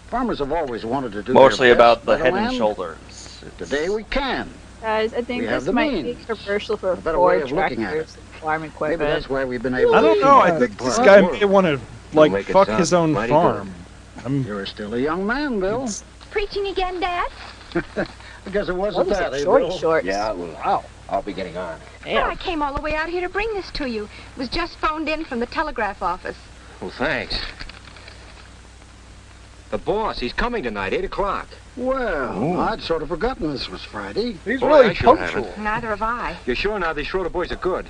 Farmers have always wanted to do mostly their best about the by head land. and shoulders. Today we can. Guys, I think We have this the might be means. controversial for A better way Ford of looking at tractors and farm Maybe equipment. that's why we've been able to I don't keep know. I that think this part guy work. may want to, make like, it fuck sound his own mighty farm. You're still a young man, Bill. Preaching again, Dad? I guess it wasn't What was that, it? eh, Shorty Bill? shorts. Yeah, well, Wow. I'll be getting on. Well, I came all the way out here to bring this to you. It was just phoned in from the telegraph office. Well, thanks. The boss, he's coming tonight, 8 o'clock. Well, I'd sort of forgotten this was Friday. He's Boy, really I sure punctual. haven't. Neither have I. You're sure now these Schroeder boys are good?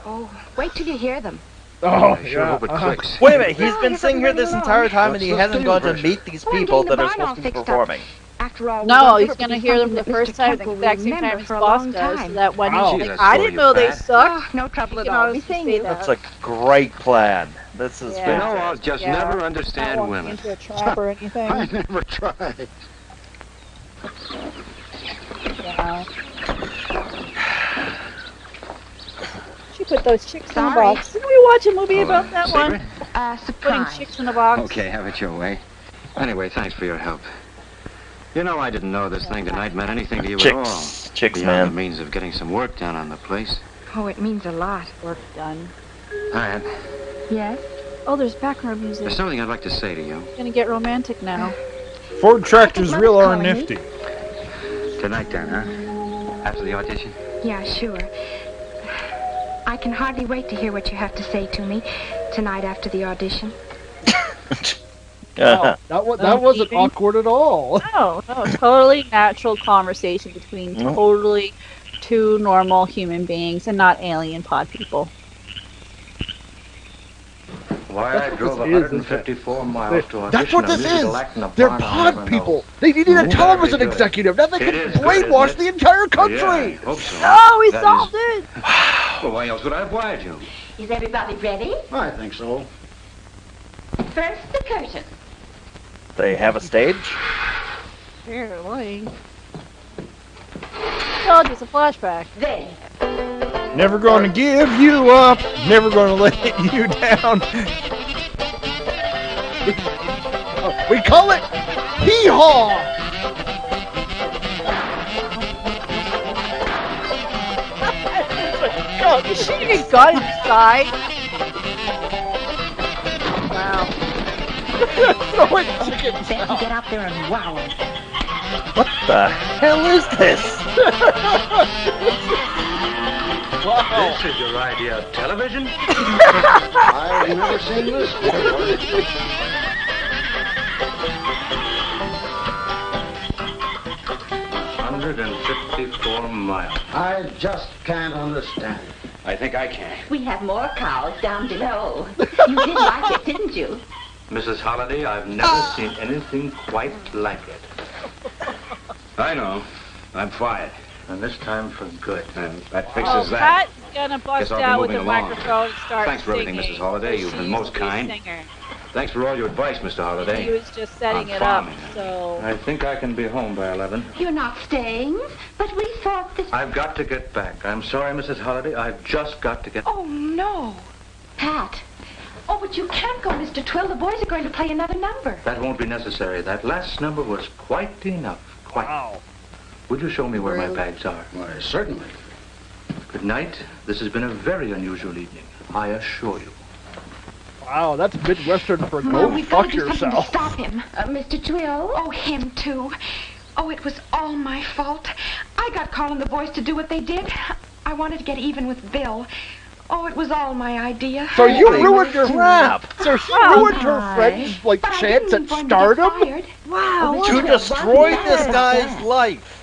Oh, wait till you hear them. Oh, I sure yeah. hope it clicks. Wait a minute, he's Oh, been he's sitting here this along. entire time and he What's the hasn't gone to version? meet these Well, I'm people getting that the are barn all supposed to be fixed up. performing. After all, we No, want he's it to gonna be hear them something the that first Mr. time, the Temple will exact same remember time his for a boss long does, so time. that when Wow. he's Gee, like, that's I so didn't know they bad. sucked. Oh, no trouble He at can all. Be honestly seeing say you. that. That's a great plan. This is Yeah. You know, fantastic. I'll just Yeah. never Not understand walking women. into a trap or anything. I never tried. Yeah. She put those chicks in a Sorry. box. Didn't we watch a movie Hold about on. that Secret? one? Putting Surprise. chicks in a box. Okay, have it your way. Anyway, thanks for your help. You know, I didn't know this thing tonight meant anything to you at all. Chicks, Beyond man. the means of getting some work done on the place. Oh, it means a lot. Work done. Alright, Yes? Oh, there's background music. there's something I'd like to say to you. Gonna get romantic now. Ford tractors Mother's real are calling me. nifty. Tonight then, huh? After the audition? Yeah, sure. I can hardly wait to hear what you have to say to me tonight after the audition. Wow, that wasn't awkward at all. No, totally natural conversation between No. totally two normal human beings and not alien pod people. Why, I That's drove what this is, 154 miles to audition That's what a this musical is. act in a They're barn I'll never pod know. people. They needed a Ooh, television very good. executive. Now they It can is good, brainwash isn't the it? entire Yeah, I country. hope so. Oh, we That solved is- it! Well, why else would I have wired you? Is everybody ready? I think so. First, the curtain. They have a stage? Apparently. Oh, just a flashback. There. Never gonna give you up. Never gonna let you down. We call it hee-haw. God, is she get gun inside? Wow. Throwing chickens Bet you out. get out there and wow 'em. What the hell is this? Wow. This is your idea of television? I've never seen this before. 154 miles. I just can't understand it. I think I can. We have more cows down below. You did like it, didn't you? Mrs. Holliday, I've never seen anything quite like it. I know. I'm fired. And this time for good. And that fixes that. Pat's gonna bust Guess I'll be out with moving the along. microphone and start Thanks for everything, singing. Mrs. Holliday. You've been most kind. Singer. Thanks for all your advice, Mr. Holliday. He was just setting I'm it farming. up, so... I think I can be home by 11. You're not staying, but we thought that... I've got to get back. I'm sorry, Mrs. Holliday. I've just got to get... Oh, no. Pat. Oh, but you can't go, Mr. Twill. The boys are going to play another number. That won't be necessary. That last number was quite enough. Quite. Wow. Would you show me where my bags are? Why, certainly. Good night. This has been a very unusual evening. I assure you. Wow, that's Midwestern for Mom, go we've got fuck to do something to yourself. stop him. Mr. Twill? Oh, him, too. Oh, it was all my fault. I got calling the boys to do what they did. I wanted to get even with Bill. Oh, it was all my idea. So you ruined your rap. So she ruined her friend's like chance at stardom. Wow. To destroy this guy's life.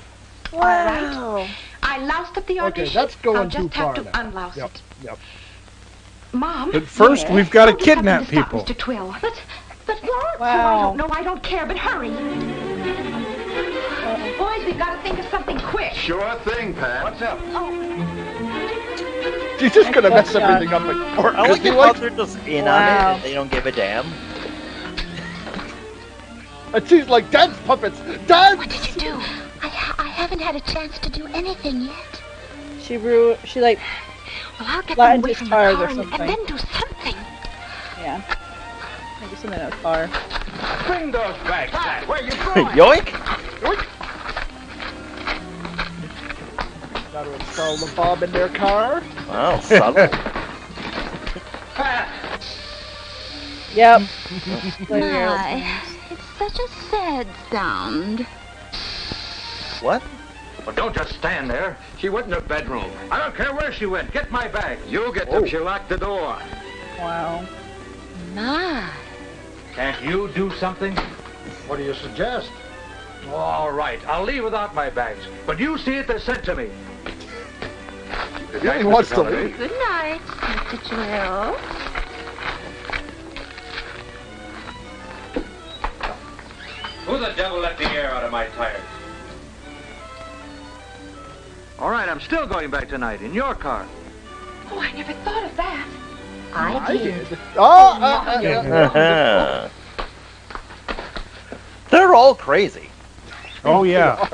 Wow. I loused up the Okay, audition. that's going I'll just too have far to now. unlouse Yep, it. yep. Mom? But first, we've got to kidnap people. Mr. Twill. But what? Wow. Oh, I don't care, but hurry. Boys, we've got to think of something quick. Sure thing, Pat. What's up? She's just gonna mess everything up. Or I like how they're just in on it and they don't give a damn. And she's like, dance puppets, dance! What did you do? I haven't had a chance to do anything yet. She like Well, I'll get got them into away his from car the car or something. and then do something. Yeah. Maybe something in a car. Bring those bags back. Where you going? Yoink! Yoink! Gotta install the bomb in their car. Wow, subtle. Yep. My, it's such a sad sound. What? Well, don't just stand there. She went in her bedroom. I don't care where she went. Get my bag. You get them. She locked the door. Wow. My. Can't you do something? What do you suggest? All right. I'll leave without my bags. But you see it, they're sent to me. Good He night, wants Mrs. to Holliday. leave. Good night, Mr. Twill. Who the devil let the air out of my tires? All right, I'm still going back tonight in your car. Oh, I never thought of that. I did. They're all crazy. Oh, yeah.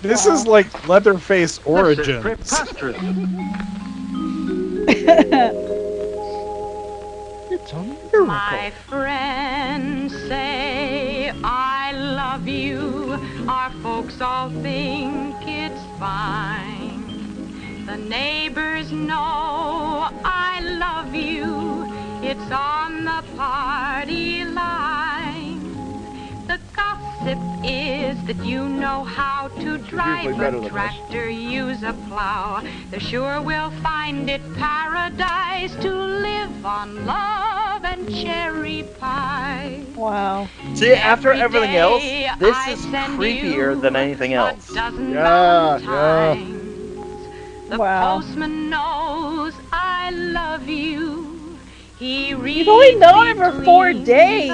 This is like Leatherface Origins. This is preposterous. It's a miracle. My friends say I love you. Our folks all think it's fine. The neighbors know I love you. It's on the party line. The gossip is that you know how to drive usually better a than tractor, use a plow. They sure will find it paradise to live on love and cherry pie. Wow. See, after everything else, day this I is send creepier than anything else. Yeah. The Wow. postman knows I love you. You've only known him for 4 days.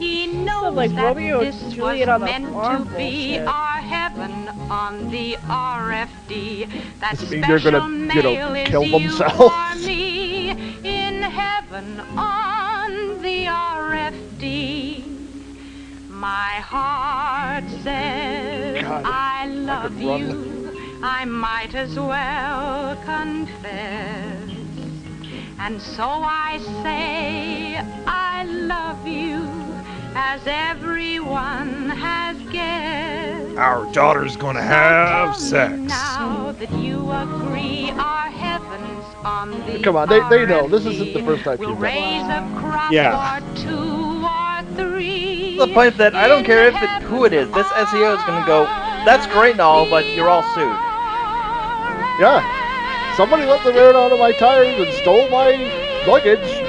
He knows like that Romeo and this Juliet was on the meant farm to be bullshit. our heaven on the RFD. That Does it mean they're special gonna, you know, mail is kill you themselves? or me in heaven on the RFD. My heart says God, I I love could run. you. I might as well confess. And so I say I love you, as everyone has guessed. Our daughter's gonna have sex. Now that you agree, our heavens on the Come on, they know. This isn't the first time we'll she's raise done a crop Yeah. or 2 or 3. To the point that I don't care who it is, this SEO is going to go, that's great and all, but you're all sued. Yeah. Somebody let the air out of my tires and stole my luggage.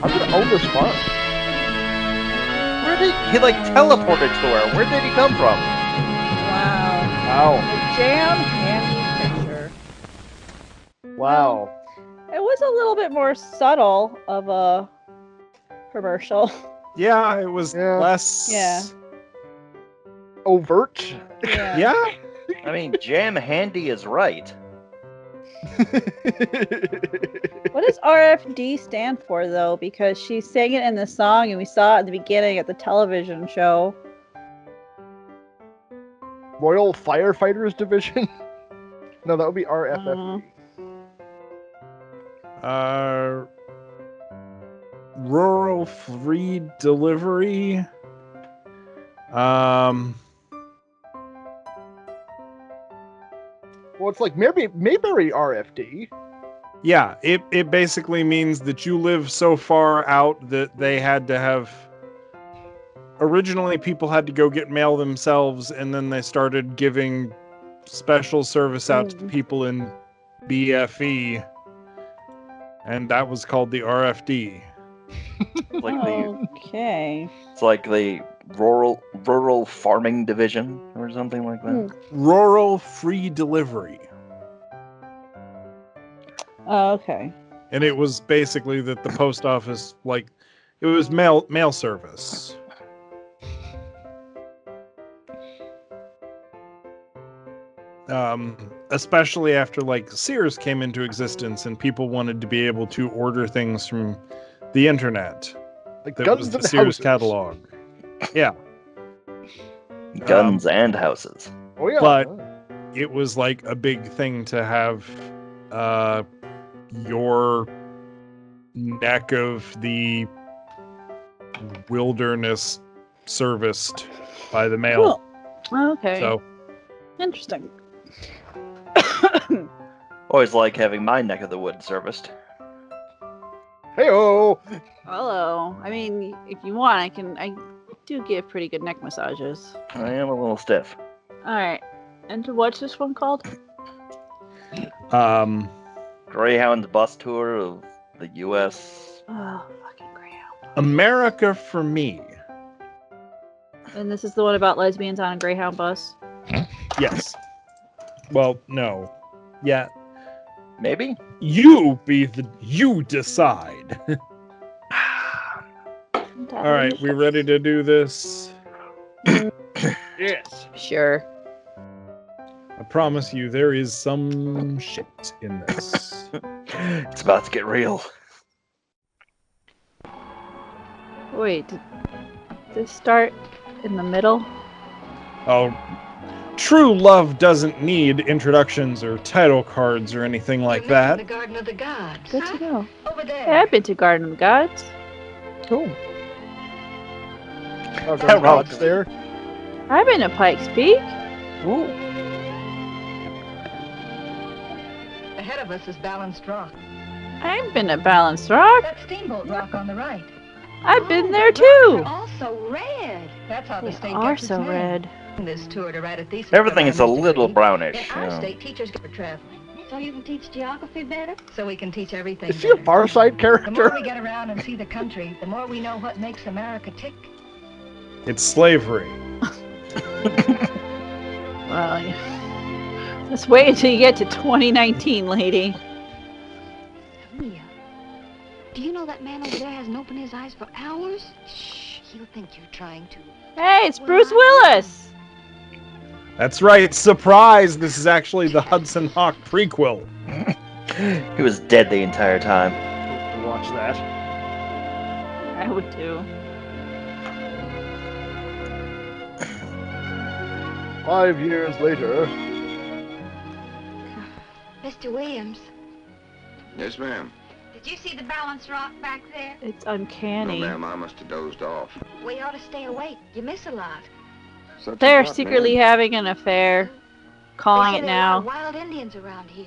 I'm gonna own this farm. Where did he like teleported to her? Where did he come from? Wow. Wow. A jam handy picture. Wow. It was a little bit more subtle of a commercial. Yeah, it was less. Yeah. Overt. Yeah. I mean, jam handy is right. What does RFD stand for, though? Because she sang it in the song, and we saw it at the beginning at the television show. Royal Firefighters Division? No, that would be RFFD. Rural free delivery. Well, it's like Mayberry RFD. Yeah, it basically means that you live so far out that they had to have... Originally, people had to go get mail themselves, and then they started giving special service out to people in BFE, and that was called the RFD. Okay. It's like the rural farming division or something like that. Rural free delivery. Oh, okay. And it was basically that the post office, like, it was mail service. Especially after like Sears came into existence and people wanted to be able to order things from the internet. Like that guns was the and Sears houses. catalog. Yeah. Guns and houses. Oh yeah. But it was like a big thing to have your neck of the wilderness serviced by the mail. Cool. Okay. So Interesting. Always like having my neck of the woods serviced. Heyo. Hello. I mean, if you want, I do give pretty good neck massages. I am a little stiff. Alright. And what's this one called? Greyhound's bus tour of the U.S. Oh, fucking Greyhound. America for Me. And this is the one about lesbians on a Greyhound bus? Yes. Well, no. Yeah. Maybe? You decide. All right, we ready to do this? Yes. Sure. I promise you there is some shit in this. It's about to get real. Wait, did this start in the middle? Oh, true love doesn't need introductions or title cards or anything like that. The Garden of the Gods. Good to know. Over there. Yeah, I've been to Garden of the Gods. Cool. Oh, That Rod's there. I've been to Pikes Peak. Ooh. Ahead of us is Balanced Rock. I've been to Balanced Rock. That Steamboat Rock on the right. I've been there too. Also red. That's how the They state are gets its so name. red. This tour to write a thesis. Everything is a about little Mississippi. brownish. In our Yeah. state, teachers get for traveling. So you can teach geography better? So we can teach everything Is she a better. Far Side The more character? we get around and see the country, the more we know what makes America tick. It's slavery. Well, yeah. Let's wait until you get to 2019, lady. Mia, do you know that man over there hasn't opened his eyes for hours? Shh, he'll think you're trying to. Hey, it's Bruce Willis. That's right, surprise! This is actually the Hudson Hawk prequel. He was dead the entire time. Watch that. I would too. 5 years later. Mr. Williams, Yes, ma'am. did you see the Balanced Rock back there? It's No, uncanny. ma'am, I must have dozed off. We ought to stay awake. You miss a lot. Such a They're thought, secretly ma'am. having an affair. Calling They it say there are now. wild Indians around here.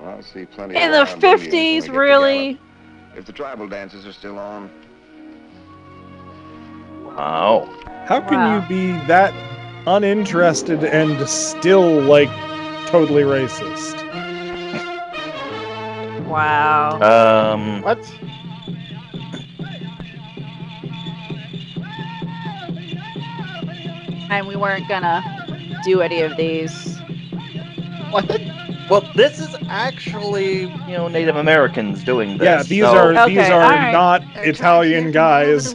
Well, I see plenty In of the wild Indians when we 50s, get really? together. If the tribal dances are still on. Wow. How can Wow. you be that uninterested and still, like, totally racist. Wow. What? And we weren't gonna do any of these. What? Well, this is actually, Native Americans doing this. Yeah, these so- are Okay, alright. not Italian guys.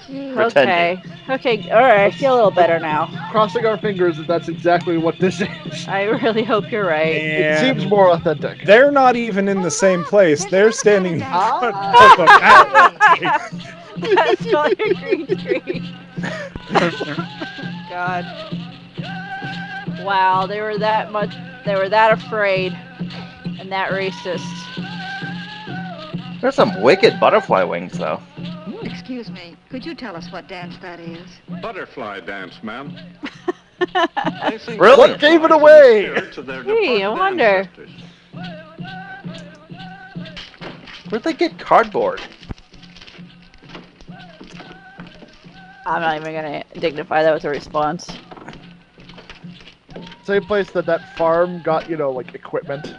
Okay. Okay. All right. I feel a little better now. Crossing our fingers that that's exactly what this is. I really hope you're right. It seems And more authentic. they're not even in the same place. They're standing in front of a mountain. That's all your green screen. God. Wow, they were that afraid and that racist. There's some wicked butterfly wings, though. Excuse me, could you tell us what dance that is? Butterfly dance, ma'am. Really? What gave it away? Gee, I wonder. Where'd they get cardboard? I'm not even gonna dignify that with a response. Same place that farm got, like equipment.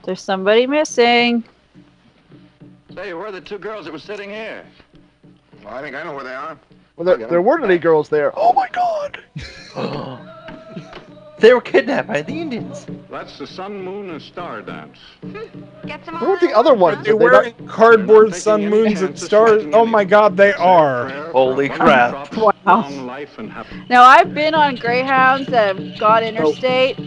There's somebody missing. Say, where are the two girls that were sitting here? Well, I think I know where they are. Well, there weren't any girls there. Oh my god! They were kidnapped by the Indians. That's the sun, moon, and star dance. Get some Where were the other ones? They're wearing cardboard sun, moons, and stars. Oh my god, they are. Holy crap. Wow. Now, I've been on Greyhounds that have gone interstate.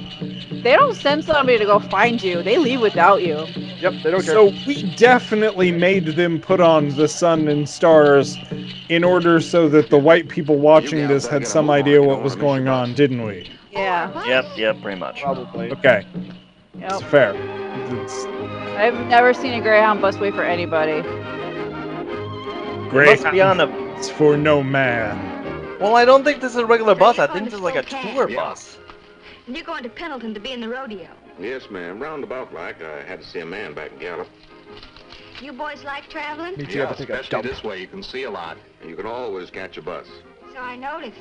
They don't send somebody to go find you. They leave without you. Yep, they don't care. So we definitely made them put on the sun and stars in order so that the white people watching this had some idea what was going on, didn't we? Yeah. Yep, pretty much. Probably. Okay. Yep. It's fair. I've never seen a Greyhound bus wait for anybody. Must be on a... It's for no man. Well, I don't think this is a regular bus. I think this is like a tour bus. And you're going to Pendleton to be in the rodeo. Yes, ma'am. Roundabout like. I had to see a man back in Gallup. You boys like traveling? Means you have to take a especially dump. this way. You can see a lot. And you can always catch a bus. So I noticed.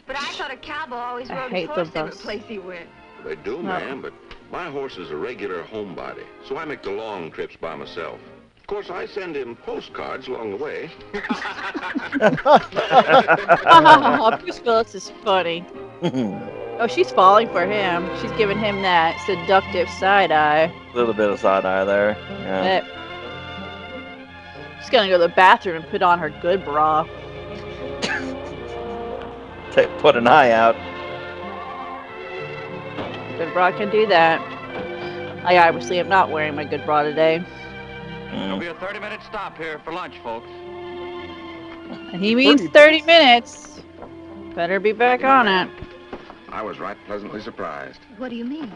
But I thought a cowboy always I rode hate his the horse every bus. place he went. They do, ma'am, but my horse is a regular homebody, so I make the long trips by myself. Of course, I send him postcards along the way. Bruce Willis is funny. Oh, she's falling for him. She's giving him that seductive side eye. A little bit of side eye there. Yeah. She's gonna go to the bathroom and put on her good bra. Put an eye out. Good bra can do that. I obviously am not wearing my good bra today. There'll be a 30-minute stop here for lunch, folks. And he means 30 minutes. Better be back on it. I was right pleasantly surprised. What do you mean?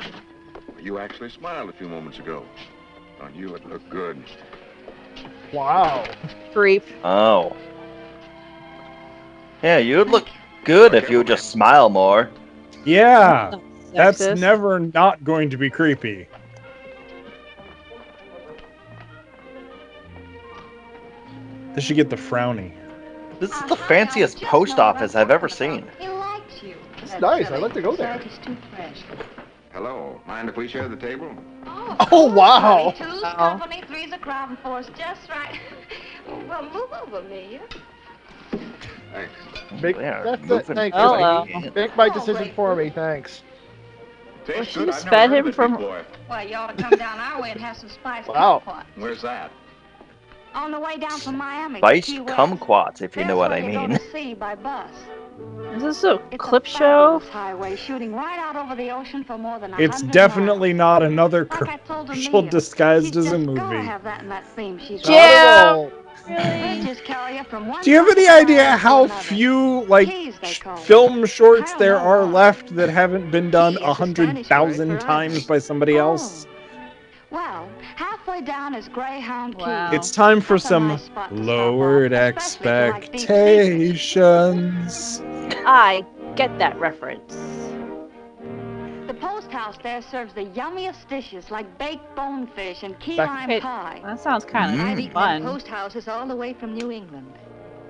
You actually smiled a few moments ago. On you, it looked good. Wow. Creep. Oh. Yeah, you'd look good if you would just smile more. Yeah. That's Sexist. never not going to be creepy. They should get the frowny. This is the fanciest post office I've ever seen. He likes you. It's nice. I'd like to go there. It's too fresh. Hello. Mind if we share the table? Oh, wow. Two's company, three's a crowd, and four's just right. Well, move over, Mia. Thanks. Make, Yeah, that's it. moving Thank Hello. you. Make my decision for me. Thanks. Well, Tastes she good. was I've never fed heard him of it from- before. Well, you ought to come down our way and have some spiced Wow. kumquat. Where's that? On the way down from Miami. Spiced to Key West. kumquats, if you know what I There's where you mean. go to sea by bus. Is this a It's clip a show? fabulous highway shooting right out over the ocean for more than It's 100 definitely not another Like I told commercial Amelia, disguised she's as a just gotta movie. have that in that theme she's Jim! Not They just carry you from one Do you have any side of the idea island to how another. few, like, Keys, they call them. film shorts I don't there know are why. left that haven't been done Key is a Spanish word 100,000 for times ice. by somebody else? Well, halfway down is Greyhound Key. Wow. It's time for That's a some nice spot to stop lowered off, especially if you like deep sea expectations. I get that reference. The post house there serves the yummiest dishes like baked bonefish and key Back- lime Hey, pie. that sounds kind I've of eaten in fun. post houses all the way from New England.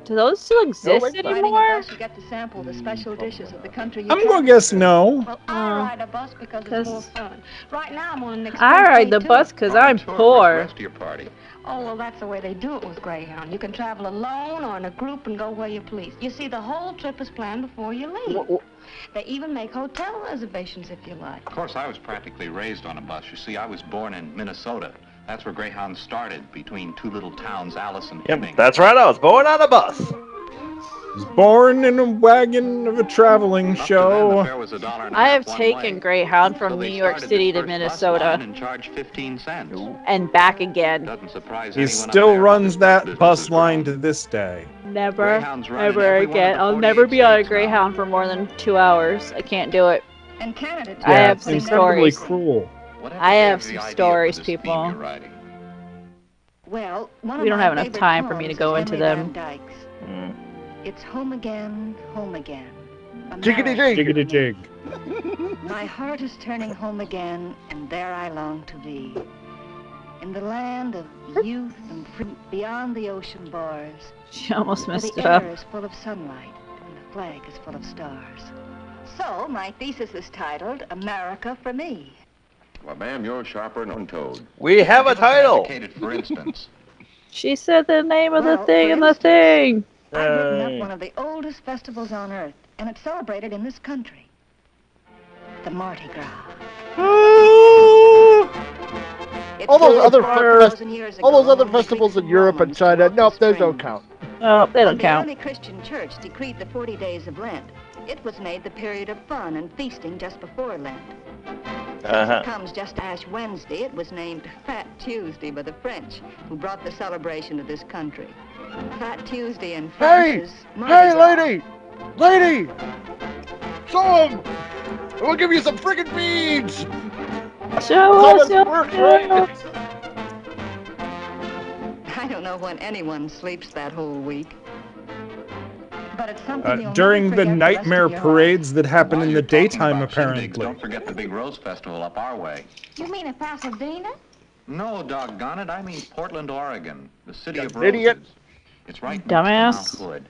Do those still exist Riding a anymore? bus, you get to sample the special dishes of the country you I'm travel gonna guess to. no. Well, I ride a bus because it's more fun. Right now, I'm on an express I ride the day, bus too. because I'm poor. Rest of your party. Oh, well, that's the way they do it with Greyhound. You can travel alone or in a group and go where you please. You see, the whole trip is planned before you leave. They even make hotel reservations if you like. Of course, I was practically raised on a bus. You see, I was born in Minnesota. That's where Greyhound started, between two little towns, Alice and Hemming. Yep, that's right. I was born on a bus. Was born in a wagon of a traveling show. I have taken Greyhound from New York City to Minnesota And charged 15 cents. and back again. Doesn't surprise He anyone up still there. runs that bus line to this day. Never, Greyhound's running ever every one of again. the I'll 48 never be on a states now. Greyhound for more than 2 hours. I can't do it. And Canada, too. I Yeah, have it's some incredibly stories. cruel. I have some stories, people. Well, one We of don't my have enough favorite time for me to poems go is into Henry them. Van Dyke's. It's home again, home again. Jiggity America. Jiggity jig. My heart is turning home again, and there I long to be. In the land of youth and freedom, beyond the ocean bars. She almost where messed the it up. air is full of sunlight, and the flag is full of stars. So, my thesis is titled, America for Me. Well, ma'am, you're sharper than Toad. We have a title. Educated, for instance. She said the name of the Well, thing for and the thing. I've written up one of the oldest festivals on Earth, and it's celebrated in this country. The Mardi Gras. It All those started other 4,000 years all those ago other when the festivals in Greeks and Europe and Romans China, walked nope, the those don't springs. count. Oh, they When don't the count. early Christian church decreed the 40 days of Lent, it was made the period of fun and feasting just before Lent. Since it comes just Ash Wednesday, it was named Fat Tuesday by the French, who brought the celebration to this country. Fat Tuesday in France Hey! is Mardi Hey, Gras. lady! Lady! Show him! We'll give you some friggin' beads! Show That's us how your this works, right? I don't know when anyone sleeps that whole week. But it's something you'll During never the forget rest of nightmare your parades that happen While in you're the talking daytime, about shindigs, apparently. Don't forget the big Rose Festival up our way. You mean in Pasadena? No, doggone it. I mean Portland, Oregon. The city of idiot. roses. It's right Dumbass. next to Mount Hood.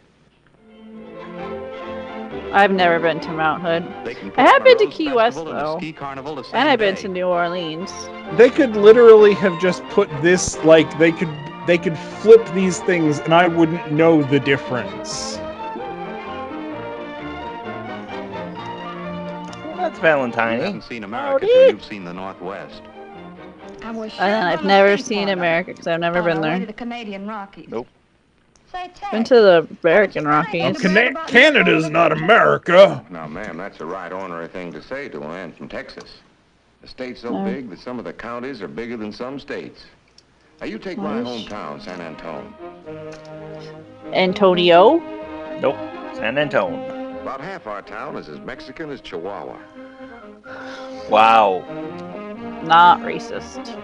I've never been to Mount Hood. They can put I have on a been to Rose Key West, Festival and a though. ski carnival the same And I've been day. to New Orleans. They could literally have just put this, like, they could flip these things and I wouldn't know the difference. Well, that's You Valentine. haven't seen America till you've seen the Northwest. I was And then I've never seen America because I've never been On our way to there. the Canadian Rockies. Nope. Say, Been to the American Oh, Rockies. Canada's not America. Now, ma'am, that's a right ornery thing to say to a man from Texas. The state's so No. big that some of the counties are bigger than some states. Now, you take my Nice. hometown, San Antone. Antonio? Nope. San Antone. About half our town is as Mexican as Chihuahua. Wow. Not racist.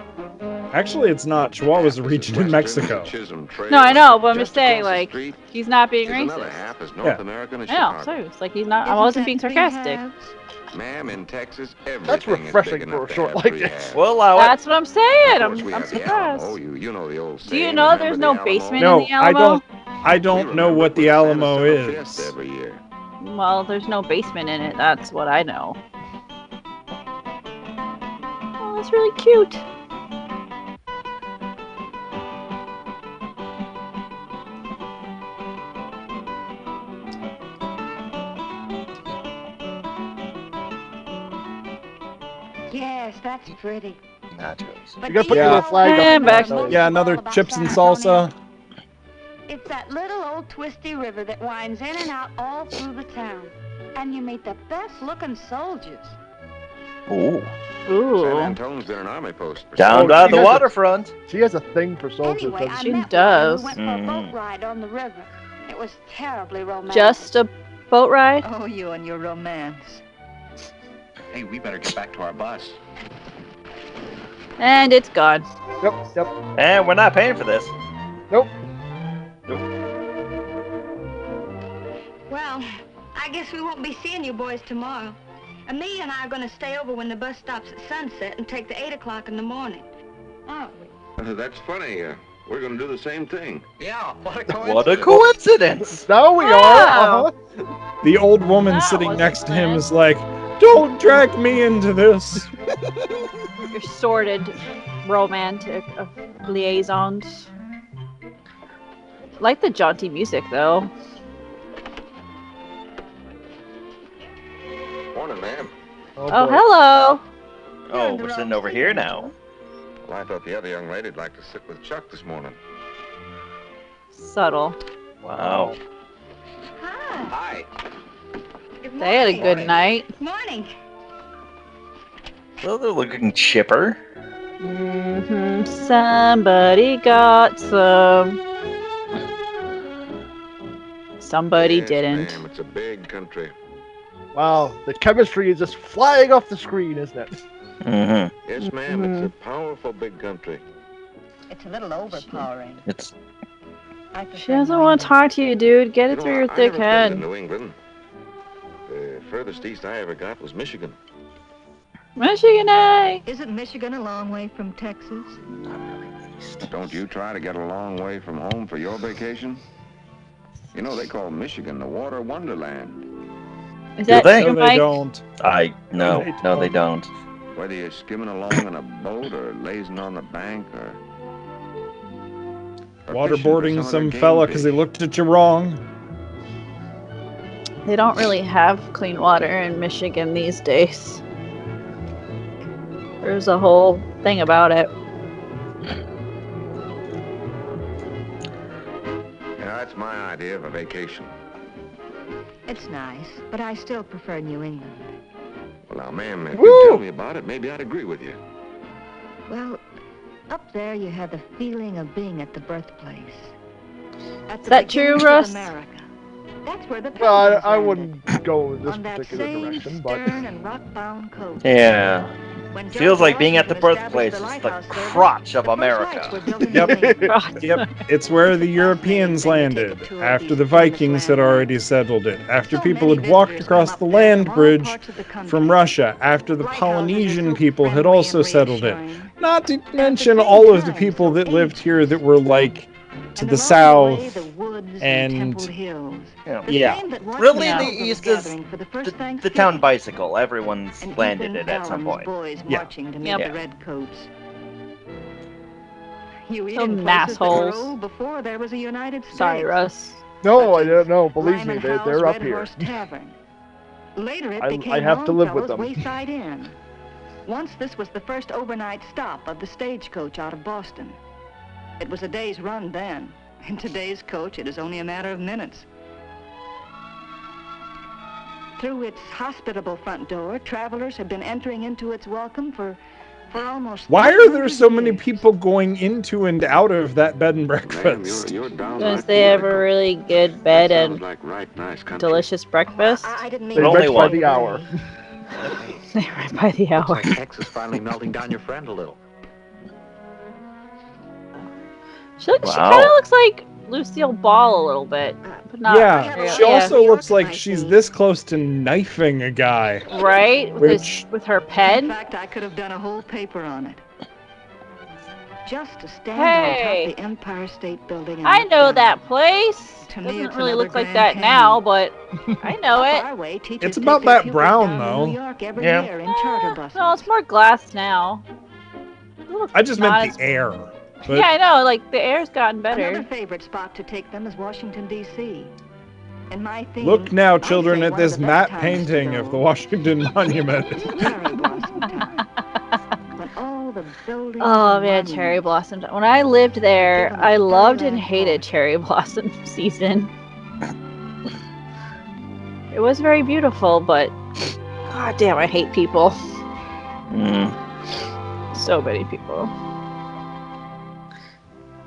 Actually, it's not. Chihuahua's a region in Mexico. No, I know, but I'm just saying, like, he's not being Another racist. half is North Yeah. American as I know, Chicago. so it's like he's not. I wasn't being sarcastic. Ma'am, in Texas, everything That's refreshing is big for enough a to short have like three this. halves. We'll allow it. That's what I'm saying. Of course, we I'm have the surprised. Alamo. You know the old Do saying, you know remember there's the no Alamo? basement No, in the Alamo? I don't know what the Alamo Fest is. every year. Well, there's no basement in it. That's what I know. Oh, that's really cute. Yes, that's pretty. Nachos. But You gotta do put your know little flag what up. And back. most Yeah, of another all about chips and San salsa. Antonio? It's that little old twisty river that winds in and out all through the town. And you meet the best looking soldiers. Ooh. San Ooh. Antone's been an army post for Down some by years. the waterfront. She has a thing for soldiers, Anyway, doesn't I she? She met does. one who went for a boat ride on the river. It was terribly romantic. Just a boat ride? Oh, you and your romance. Hey, we better get back to our bus. And it's gone. Yep, yep. And we're not paying for this. Nope. Well, I guess we won't be seeing you boys tomorrow. Amelia and I are going to stay over when the bus stops at sunset and take the 8 o'clock in the morning. Aren't we? That's funny. we're going to do the same thing. Yeah, what a coincidence. What a coincidence! Now we are. The old woman sitting next to him is like, "Don't drag me into this." Your sordid romantic liaisons. Like the jaunty music, though. Morning, ma'am. Oh, hello. Oh, we're sitting over here now. Well, I thought the other young lady'd like to sit with Chuck this morning. Subtle. Wow. Hi. They had a good night. Morning. Well, they're looking chipper. Somebody got some. Somebody Yes, didn't. ma'am, it's a big country. Wow, the chemistry is just flying off the screen, isn't it? Mm-hmm. Yes, ma'am, it's a powerful big country. It's a little overpowering. It's. She doesn't want to talk to you, dude. Get it through your I thick never been head. to New England. The furthest east I ever got was Michigan. Michigan, eh? Isn't Michigan a long way from Texas? Don't you try to get a long way from home for your vacation? You know, they call Michigan the water wonderland. Is that No, true, they Mike? don't. No, they don't. Whether you're skimming along on a boat or lazing on the bank or Waterboarding some fella because he looked at you wrong. They don't really have clean water in Michigan these days. There's a whole thing about it. Yeah, that's my idea of a vacation. It's nice, but I still prefer New England. Well, now, ma'am, if you tell me about it, maybe I'd agree with you. Well, up there you have the feeling of being at the birthplace. At Is the that true, beginnings of Russ? America. That's where the Well, Pilgrims I landed, wouldn't go in this on that particular same direction, but stern and rock-bound coast. Yeah. When Feels George like being at the Washington birthplace established is the the lighthouse there, crotch of the first lights were America. built in Yep. New England. Yep, it's where the Europeans landed, after the Vikings had already settled it, after people had walked across the land bridge from Russia, after the Polynesian people had also settled it. Not to mention all of the people that lived here that were, like, to the south, and... Yeah. Really, the East is the town bicycle. Everyone's landed it at some point. Yeah. Marching to meet the redcoats. You eat Some in places that were assholes. old before there was a United States. Sorry, Russ. no, I don't know. Believe me, Lyman they're Howe's up Red here. Horse Tavern. Later it I became have to live with Longfellow's them. Wayside Inn. Once this was the first overnight stop of the stagecoach out of Boston. It was a day's run then. In today's coach, it is only a matter of minutes. Through its hospitable front door, travelers have been entering into its welcome for almost... Why are there so many people going into and out of that bed and breakfast? Because they have a really good bed and delicious breakfast. I didn't mean They only rent by one. the hour. They rent by the hour. Looks like Texas finally melting down your friend a little. She kind of looks like Lucille Ball a little bit, but not. Yeah, really. she also looks like she's this close to knifing a guy. Right, with her In pen. fact, I could have done a whole paper on it. Just to stand Hey. on top of the Empire State Building. and I look know down. that place. To me, Doesn't it's really another look like Grand that now, Canyon. but I know Up it. our way, teachers It's take about their that pupils brown, down to though. New York every Yeah. year in charter buses. No, it's more glass now. It looks I just not meant as- the air. But Yeah, I know. Like the air's gotten Another better. favorite spot to take them is Washington, D.C. And my theme, look now, I'd children, say at one of this the best matte times painting to of the go Washington Monument. is cherry blossom time. When all the buildings Oh and man, monuments cherry blossom. When I lived there, I loved and hated cherry blossom season. It was very beautiful, but god damn, I hate people. So many people.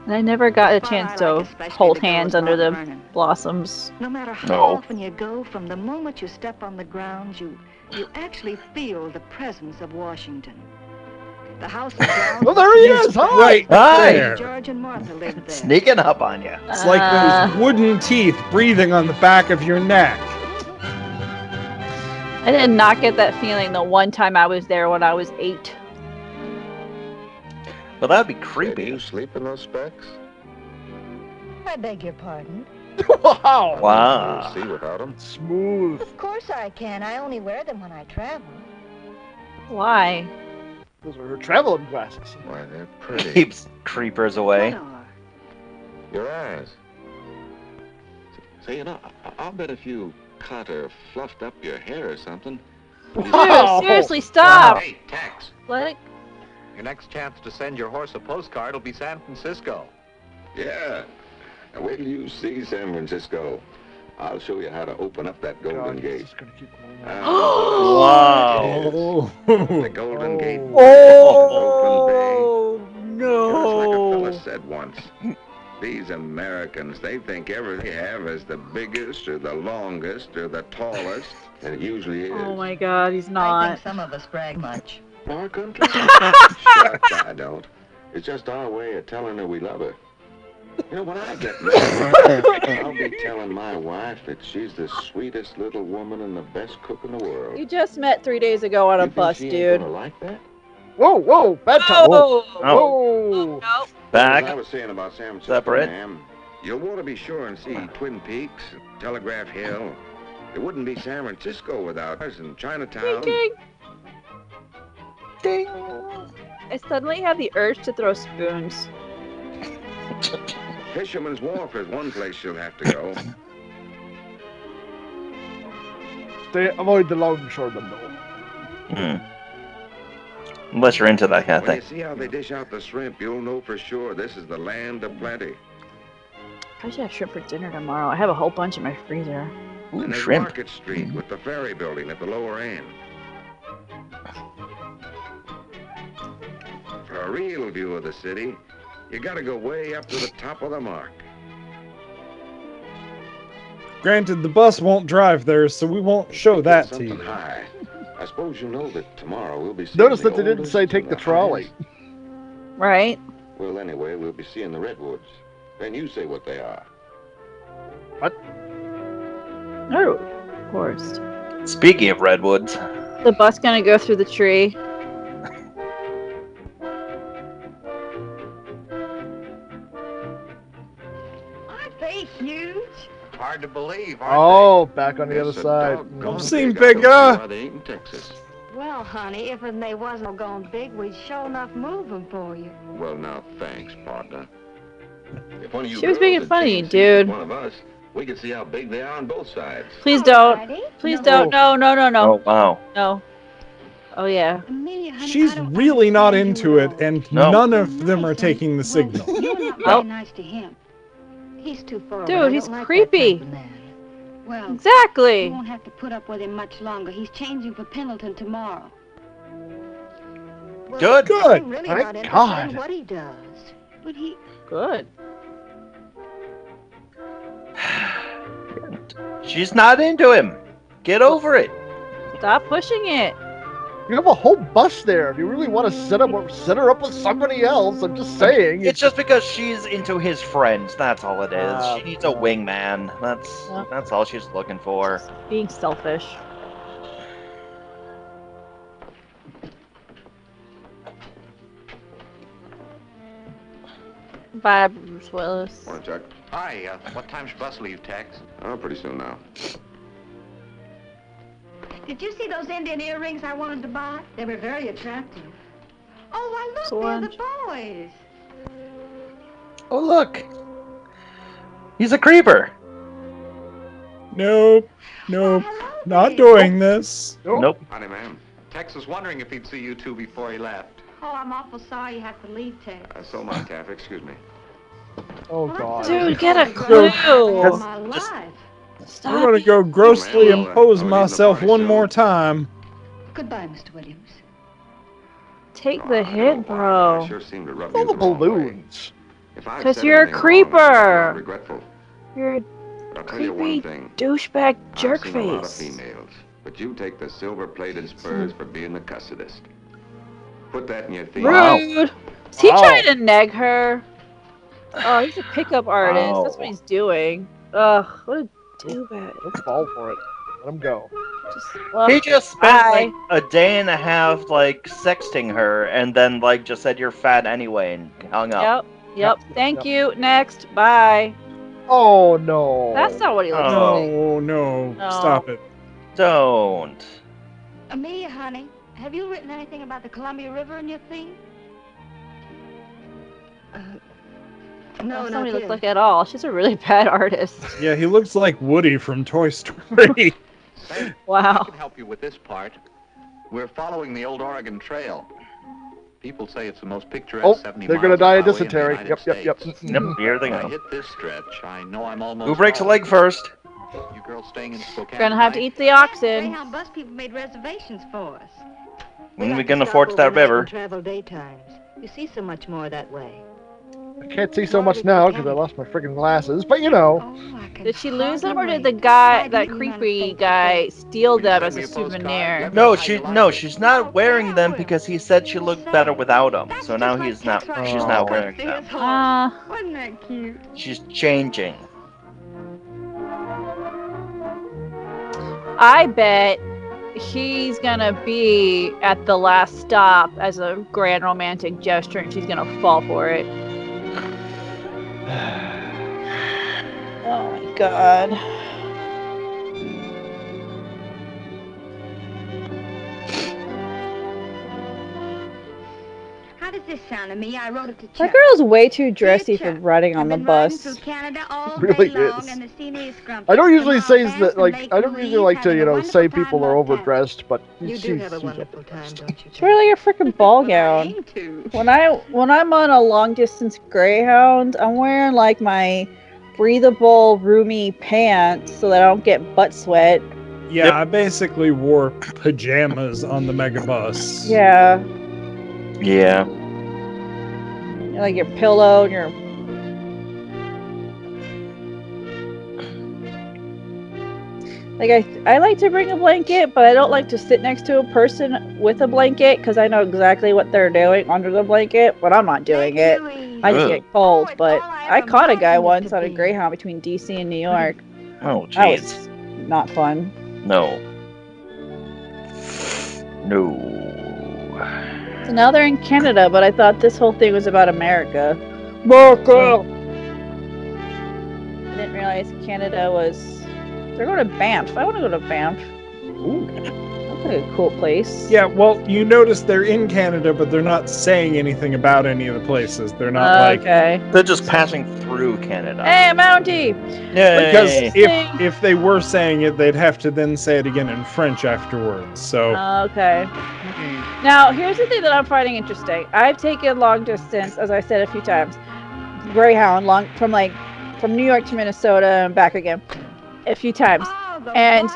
And I never got a chance to hold hands under the blossoms. No matter how No. often you go, from the moment you step on the grounds, you actually feel the presence of Washington. The house and grounds. Well, there he is. Hi. Right Hi. there. George and Martha lived there. Sneaking up on you. It's like those wooden teeth breathing on the back of your neck. I did not get that feeling the one time I was there when I was 8. Well, that'd be Do creepy. you sleep in those specs? I beg your pardon? Wow. Wow. See without them? Smooth. Of course I can. I only wear them when I travel. Why? Those are her traveling glasses. Why, they're pretty. Keeps creepers away. Your eyes. Say, you know, I'll bet if you cut or fluffed up your hair or something. Dude, seriously, stop! Hey, Tex. Let it... Your next chance to send your horse a postcard will be San Francisco. Yeah. Now wait till you see San Francisco. I'll show you how to open up that Golden Gate. Wow. The Golden Gate. Oh, no. Just like a fella said once. These Americans, they think everything they have is the biggest or the longest or the tallest, and it usually is. Oh my God, he's I not. think some of us brag much. Our country? Shucks, I don't. It's just our way of telling her we love her. You know, when I get married, I'll be telling my wife that she's the sweetest little woman and the best cook in the world. You just met 3 days ago on a bus, she dude. ain't gonna like that? Whoa, bad time. Whoa. Whoa. Nope. As I Back. was saying about San Francisco, Separate. ma'am, you'll want to be sure and see Twin Peaks, Telegraph Hill. It wouldn't be San Francisco without us in Chinatown. Ding, ding. I suddenly had the urge to throw spoons. Fisherman's Wharf is one place you'll have to go. Avoid the longshoremen, though. Unless you're into that kind of When you thing. see how they dish out the shrimp, you'll know for sure this is the land of plenty. I should have shrimp for dinner tomorrow. I have a whole bunch in my freezer. Ooh, And there's shrimp. Market Street with the ferry building at the lower end. For a real view of the city, you gotta go way up to the top of the mark. Granted, the bus won't drive there, so we won't show that to Something you. high. I suppose you know that tomorrow we'll be seeing Notice the that they didn't oldest say and take the trolley. highest. Right? Well, anyway, we'll be seeing the redwoods. Then you say what they are. What? Oh, of course. Speaking of redwoods. The bus gonna go through the tree. Aren't they huge? Hard to believe, Oh, back on the other Yes, a side. doggone Seem big. I don't bigger. know why they ain't in Texas. Well, honey, if they wasn't gone big, we'd sure enough move them for you. Well, now, thanks, partner. If one of you She was girls making had fun of you, chance to see dude. one of us, we could see how big they are on both sides. Please don't. Alrighty. Please No. don't. No, no, no, no. Oh, wow. No. Oh, yeah. Amelia, honey, She's I don't really not understand into you it, at all. and No. none of them are taking the signal. You're not Oh. very nice to him. He's too far. Dude, but I he's don't like that creepy. type of man. Well, Exactly. you won't have to put up with him much longer. He's changing for Pendleton tomorrow. Well, Good. Good. I'm really Thank not interested God. in what he does. But he... Good. She's not into him. Get over it. Stop pushing it. You have a whole bus there. If you really want to set her up with somebody else, I'm just saying. It's just because she's into his friends. That's all it is. Ah, She needs a wingman. That's all she's looking for. Being selfish. Bye, Bruce Willis. Morning, Chuck. Hi, what time's your bus leave, Tex? Oh, pretty soon now. Did you see those Indian earrings I wanted to buy? They were very attractive. Oh, why look, So they're orange. the boys. Oh, look. He's a creeper. Nope. Nope. Not doing this. Nope. Honey, ma'am. Tex was wondering if he'd see you two before he left. Oh, I'm awful sorry you have to leave, Ted. So am I, Taff. Excuse me. Oh, God. Dude, get a clue. All my life. I'm gonna go grossly impose myself one more time. Goodbye, Mr. Williams. Take the hit, bro. I sure seem to rub All you the the wrong way. balloons. If I've 'Cause said you're a anything wrong, I'm creeper. regretful. You're a But I'll tell you one creepy thing. douchebag I've seen a lot of jerkface. females, but you take the silver-plated spurs for being the cussedest. Put that in your theme. Rude. Is he Wow. trying to neg her? Oh, he's a pickup artist. Wow. That's what he's doing. Ugh, what a doobag. Don't fall for it. Let him go. He just spent bye. like a day and a half like sexting her and then like just said you're fat anyway and hung up. Yep. Thank you. Next. Bye. Oh no. That's not what he looks like. No, no, stop it. Don't. Amelia, honey, have you written anything about the Columbia River in your theme? No, that's not what he looks like at all. She's a really bad artist. Yeah, he looks like Woody from Toy Story. Wow. I can help you with this part. We're following the old Oregon Trail. People say it's the most picturesque 70 they're miles gonna of die of highway in the dysentery. United Yep. States. Yep, here they When I go. hit this stretch, I know I'm almost Who breaks a home. leg first? You girls staying in Spokane Gonna have to tonight? eat the oxen. Greyhound bus people made reservations for us. When like we to gonna stop ford that overnight river? and travel daytimes. You see so much more that way. I can't see so much now because I lost my freaking glasses, but you know. Did she lose them, or did the guy, that creepy guy, steal them as a souvenir? No, she's not wearing them because he said she looked better without them. So now she's not wearing them. Wasn't that cute? She's changing. I bet he's gonna be at the last stop as a grand romantic gesture, and she's gonna fall for it. Oh my god. How does this sound to me? I wrote it to That Chuck. girl's way too dressy for riding on the bus. Through Canada all Really day long, is. and the scenery is scrumptious. I don't usually say Tomorrow that, like, fast I don't and usually like to, having you a know, wonderful say time people are love that. overdressed, but You do have a wonderful time, don't you? She's wearing like a freaking ball gown. When I'm on a long distance Greyhound, I'm wearing like my breathable, roomy pants so that I don't get butt sweat. Yeah, I basically wore pajamas on the megabus. Yeah. Yeah. Like your pillow and your... Like, I like to bring a blanket, but I don't like to sit next to a person with a blanket because I know exactly what they're doing under the blanket, but I'm not doing it. I just get cold, but I caught a guy once on a Greyhound between DC and New York. Oh, That jeez. was not fun. No. No. So now they're in Canada, but I thought this whole thing was about America. America! I didn't realize Canada was... They're going to Banff. I want to go to Banff. Ooh. That's like a cool place. Yeah, well, you notice they're in Canada, but they're not saying anything about any of the places. They're not like... Okay. They're just passing through Canada. Hey, Mountie! Yay! Because if they were saying it, they'd have to then say it again in French afterwards, so... Okay. Now, here's the thing that I'm finding interesting. I've taken long distance, as I said a few times, Greyhound, from New York to Minnesota and back again a few times. And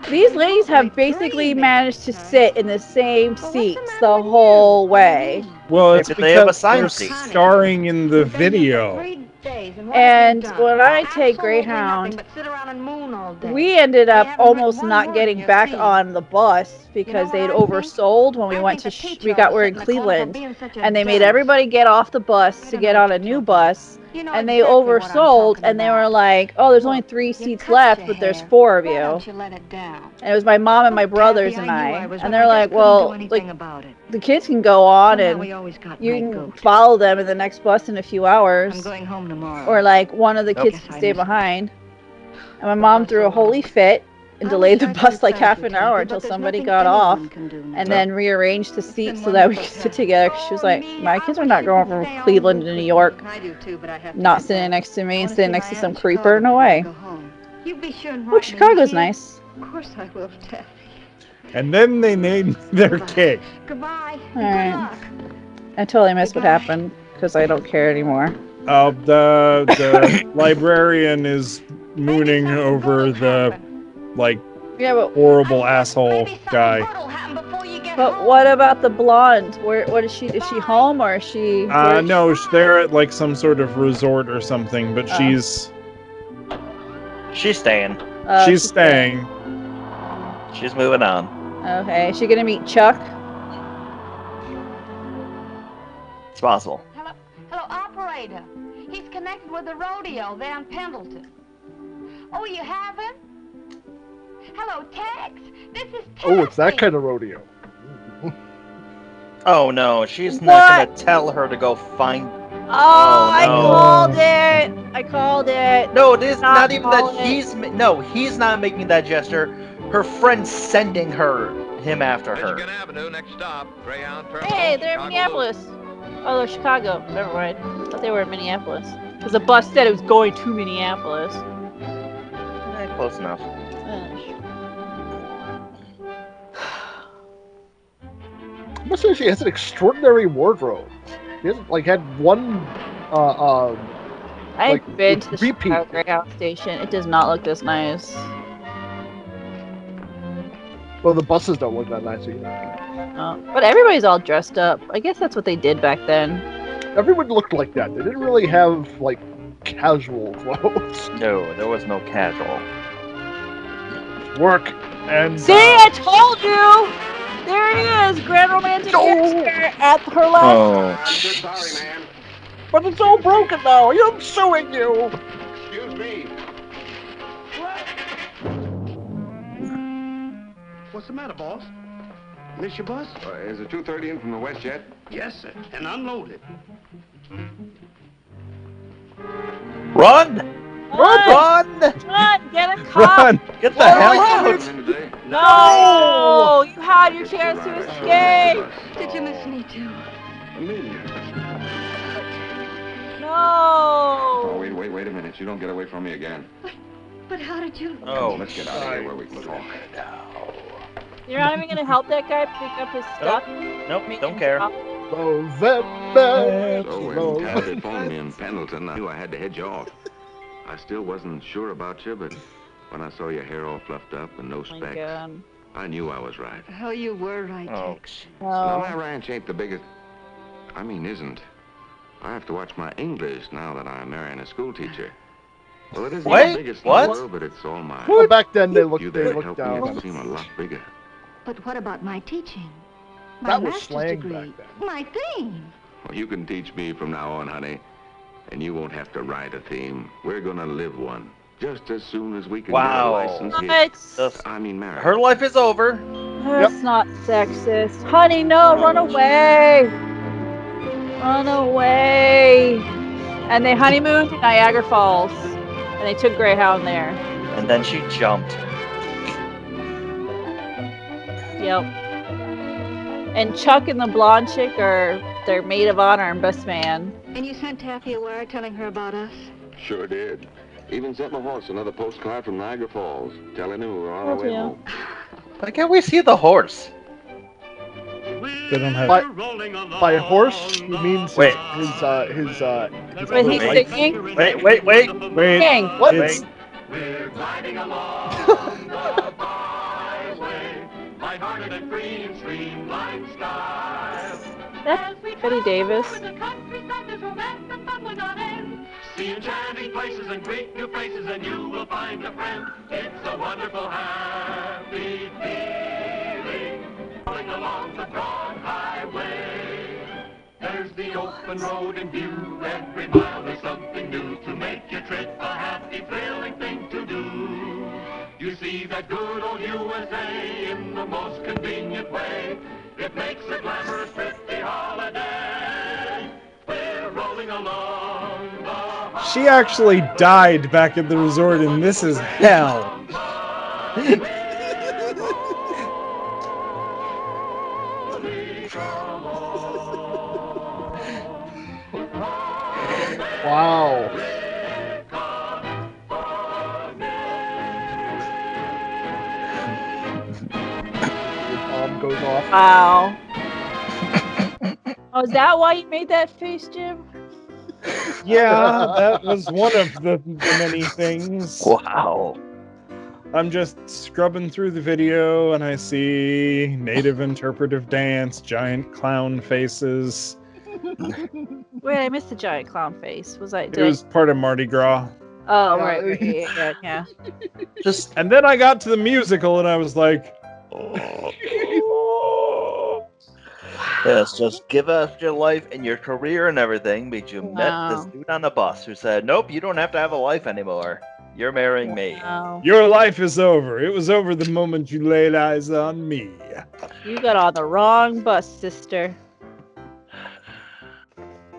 these ladies have basically managed to sit in the same seats the whole way. Well, it's Maybe they have a because they're sign seat. starring in the video. And when I take Greyhound, we ended up almost not getting back on the bus because they'd oversold when we went to we're in Cleveland, and they made everybody get off the bus to get on a new bus, and they oversold, and they were like, oh, there's only 3 seats left, but there's 4 of you. And it was my mom and my brothers and I, and they're like, well, like, the kids can go on and you can follow them in the next bus in a few hours. I'm going home tomorrow. Or like one of the kids can stay behind. And my mom threw a holy fit and delayed the bus like half an hour until somebody got off, and then rearranged the seats so that we could sit together. 'Cause she was like, my kids are not going from Cleveland to New York, not sitting next to me and sitting next to some creeper. No way. Oh, Chicago's nice. Of course I will, Taffy. And then they named their kid. Goodbye. Alright. I totally missed what happened because I don't care anymore. The librarian is mooning over the, like, horrible asshole guy. But what about the blonde? What is she? Is she home or is she? No, they're at like some sort of resort or something, but she's staying. She's staying. She's moving on. Okay, is she gonna meet Chuck? It's possible. Hello, operator. He's connected with the rodeo there on Pendleton. Oh, you have him? Hello, Tex. This is Tex. Oh, it's that kind of rodeo. Oh no, she's not gonna tell her to go find. Oh, I called it. I called it. No, this not even that call it. he's not making that gesture. Her friend's sending him after her. Michigan Avenue, next stop, Greyhound Terminal. Hey, they're in Minneapolis. Oh, they're Chicago. Never mind. I thought they were in Minneapolis. Because the bus said it was going to Minneapolis. Close enough. I must say she has an extraordinary wardrobe. She hasn't had one I've been to the repeat. Chicago Greyhound station. It does not look this nice. Well, the buses don't look that nice either. But everybody's all dressed up. I guess that's what they did back then. Everyone looked like that. They didn't really have casual clothes. No, there was no casual. Work and. See, I told you. There he is, Grand Romantic Gangster at her left. Oh. Sorry, man. But it's all broken now. I'm suing you. Excuse me. What's the matter, boss? Miss your bus? Is the 230 in from the west yet? Yes, sir. And unloaded. Run! Run! Get a cop! Run! Get the hell out! No! You had your chance to escape! Did you miss me too? No! Oh, wait a minute. You don't get away from me again. But how did you... Oh, let's get out of here where we can talk. You're not even gonna help that guy pick up his stuff? Nope, don't care. So when Kathy phoned me in Pendleton, I knew I had to head you off. I still wasn't sure about you, but when I saw your hair all fluffed up and no specs, I knew I was right. Oh, you were right, Tex. Now, my ranch ain't the biggest... isn't. I have to watch my English now that I'm marrying a school teacher. Well, it isn't the biggest in the world, but it's all mine. Well, back then they looked help down me on to seem a lot bigger. But what about my teaching? My That was master's slang degree. back then. My theme. Well, you can teach me from now on, honey. And you won't have to write a theme. We're gonna live one. Just as soon as we can get a license here. Marriage. Her life is over. That's not sexist. Honey, no, run away! Run away! And they honeymooned in Niagara Falls. And they took Greyhound there. And then she jumped. Yep. And Chuck and the blonde chick are their maid of honor and best man. And you sent Taffy a wire telling her about us? Sure did. Even sent my horse another postcard from Niagara Falls, telling him we were on our way home. Why can't we see the horse? They don't have. By horse, he means his Wait, he's singing? Wait. Sing. What? We're gliding along the byway, lighthearted and free in streamlined skies. That's Betty Davis. See enchanting places and greet new faces, and you will find a friend. It's a wonderful, happy feeling, rolling along the broad highway. There's the open road in view. Every mile there's something new to make your trip a happy, thrilling thing to do. You see that good old USA in the most convenient way. It makes a glamorous, thrifty holiday. We're rolling along the... She actually died back at the resort, and this is hell. Wow. Bomb goes off. Wow. Oh, is that why you made that face, Jim? Yeah, that was one of the many things. Wow. I'm just scrubbing through the video, and I see native interpretive dance, giant clown faces. Wait, I missed the giant clown face. Was I? It was part of Mardi Gras. Oh, right. Yeah. And then I got to the musical, and I was like, Yes, just give up your life and your career and everything because you met this dude on the bus who said, nope, you don't have to have a life anymore. You're marrying me. Your life is over. It was over the moment you laid eyes on me. You got on the wrong bus, sister.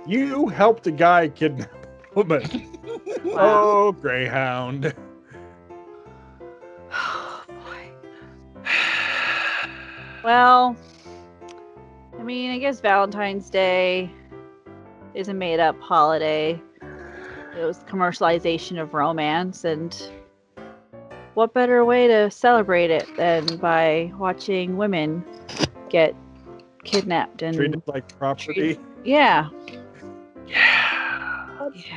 You helped a guy kidnap a woman. Oh, Greyhound. Well, I mean, I guess Valentine's Day is a made-up holiday. It was commercialization of romance, and what better way to celebrate it than by watching women get kidnapped and treated like property. Yeah.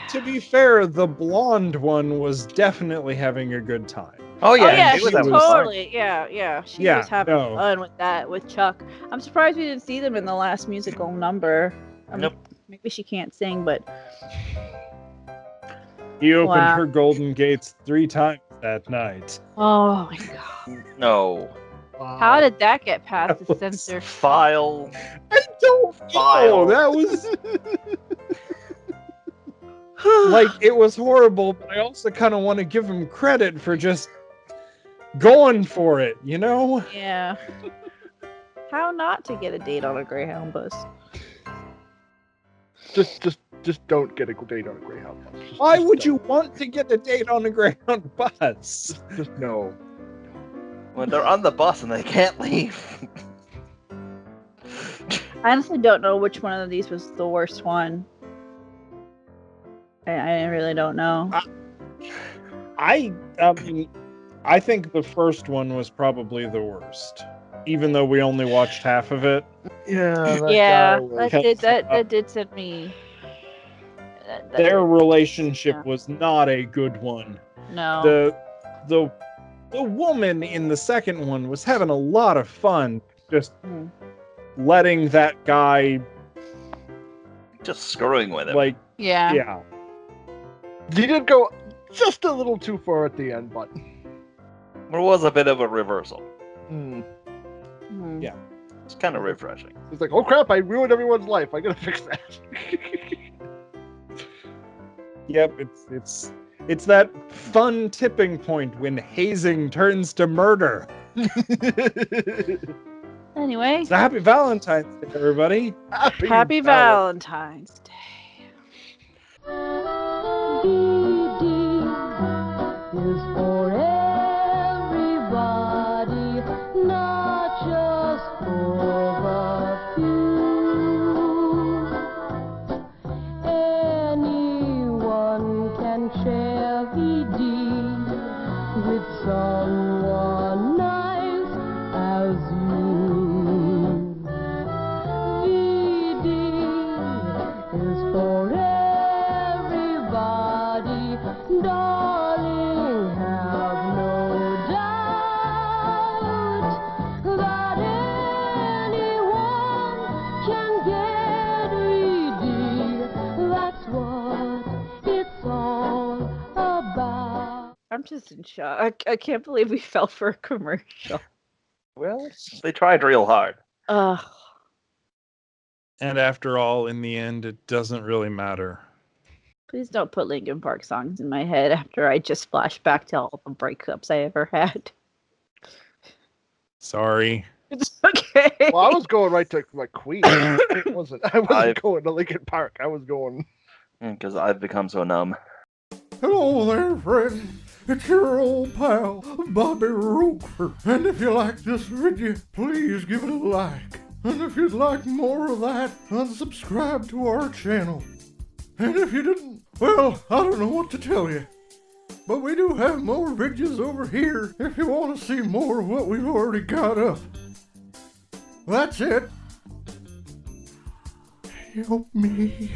To be fair, the blonde one was definitely having a good time. Oh yeah, she was totally. Yeah. She was having fun with that with Chuck. I'm surprised we didn't see them in the last musical number. Nope. Maybe she can't sing, but he opened her golden gates 3 times that night. Oh my god. No. How did that get past the censor file? I don't know. That was like, it was horrible, but I also kind of want to give him credit for just going for it, you know? Yeah. How not to get a date on a Greyhound bus? Just don't get a date on a Greyhound bus. Why would you want to get a date on a Greyhound bus? Just no. When they're on the bus and they can't leave. I honestly don't know which one of these was the worst one. I really don't know. I mean, I think the first one was probably the worst, even though we only watched half of it. Yeah. That did send me. Their relationship was not a good one. No. The woman in the second one was having a lot of fun, just letting that guy, just screwing with him. Like, yeah. He did go just a little too far at the end, but there was a bit of a reversal. Yeah, it's kind of refreshing. It's like, oh crap! I ruined everyone's life. I gotta fix that. Yep, it's that fun tipping point when hazing turns to murder. Anyway, so happy Valentine's Day, everybody! Happy Valentine's Day. Is for everybody, not just for the few. Anyone can share VD with someone nice as you. VD is for everybody, darling, have no doubt that anyone can get VD. That's what it's all about. I'm just in shock. I can't believe we fell for a commercial. Well, they tried real hard. Ugh. And after all, in the end, it doesn't really matter. Please don't put Linkin Park songs in my head after I just flashed back to all the breakups I ever had. Sorry. It's okay. Well, I was going right to like Queen. I wasn't going to Linkin Park. I was going because I've become so numb. Hello there, friend. It's your old pal, Bobby Roker. And if you like this video, please give it a like. And if you'd like more of that, unsubscribe to our channel. And if you didn't, well, I don't know what to tell you. But we do have more videos over here if you want to see more of what we've already got up. That's it. Help me.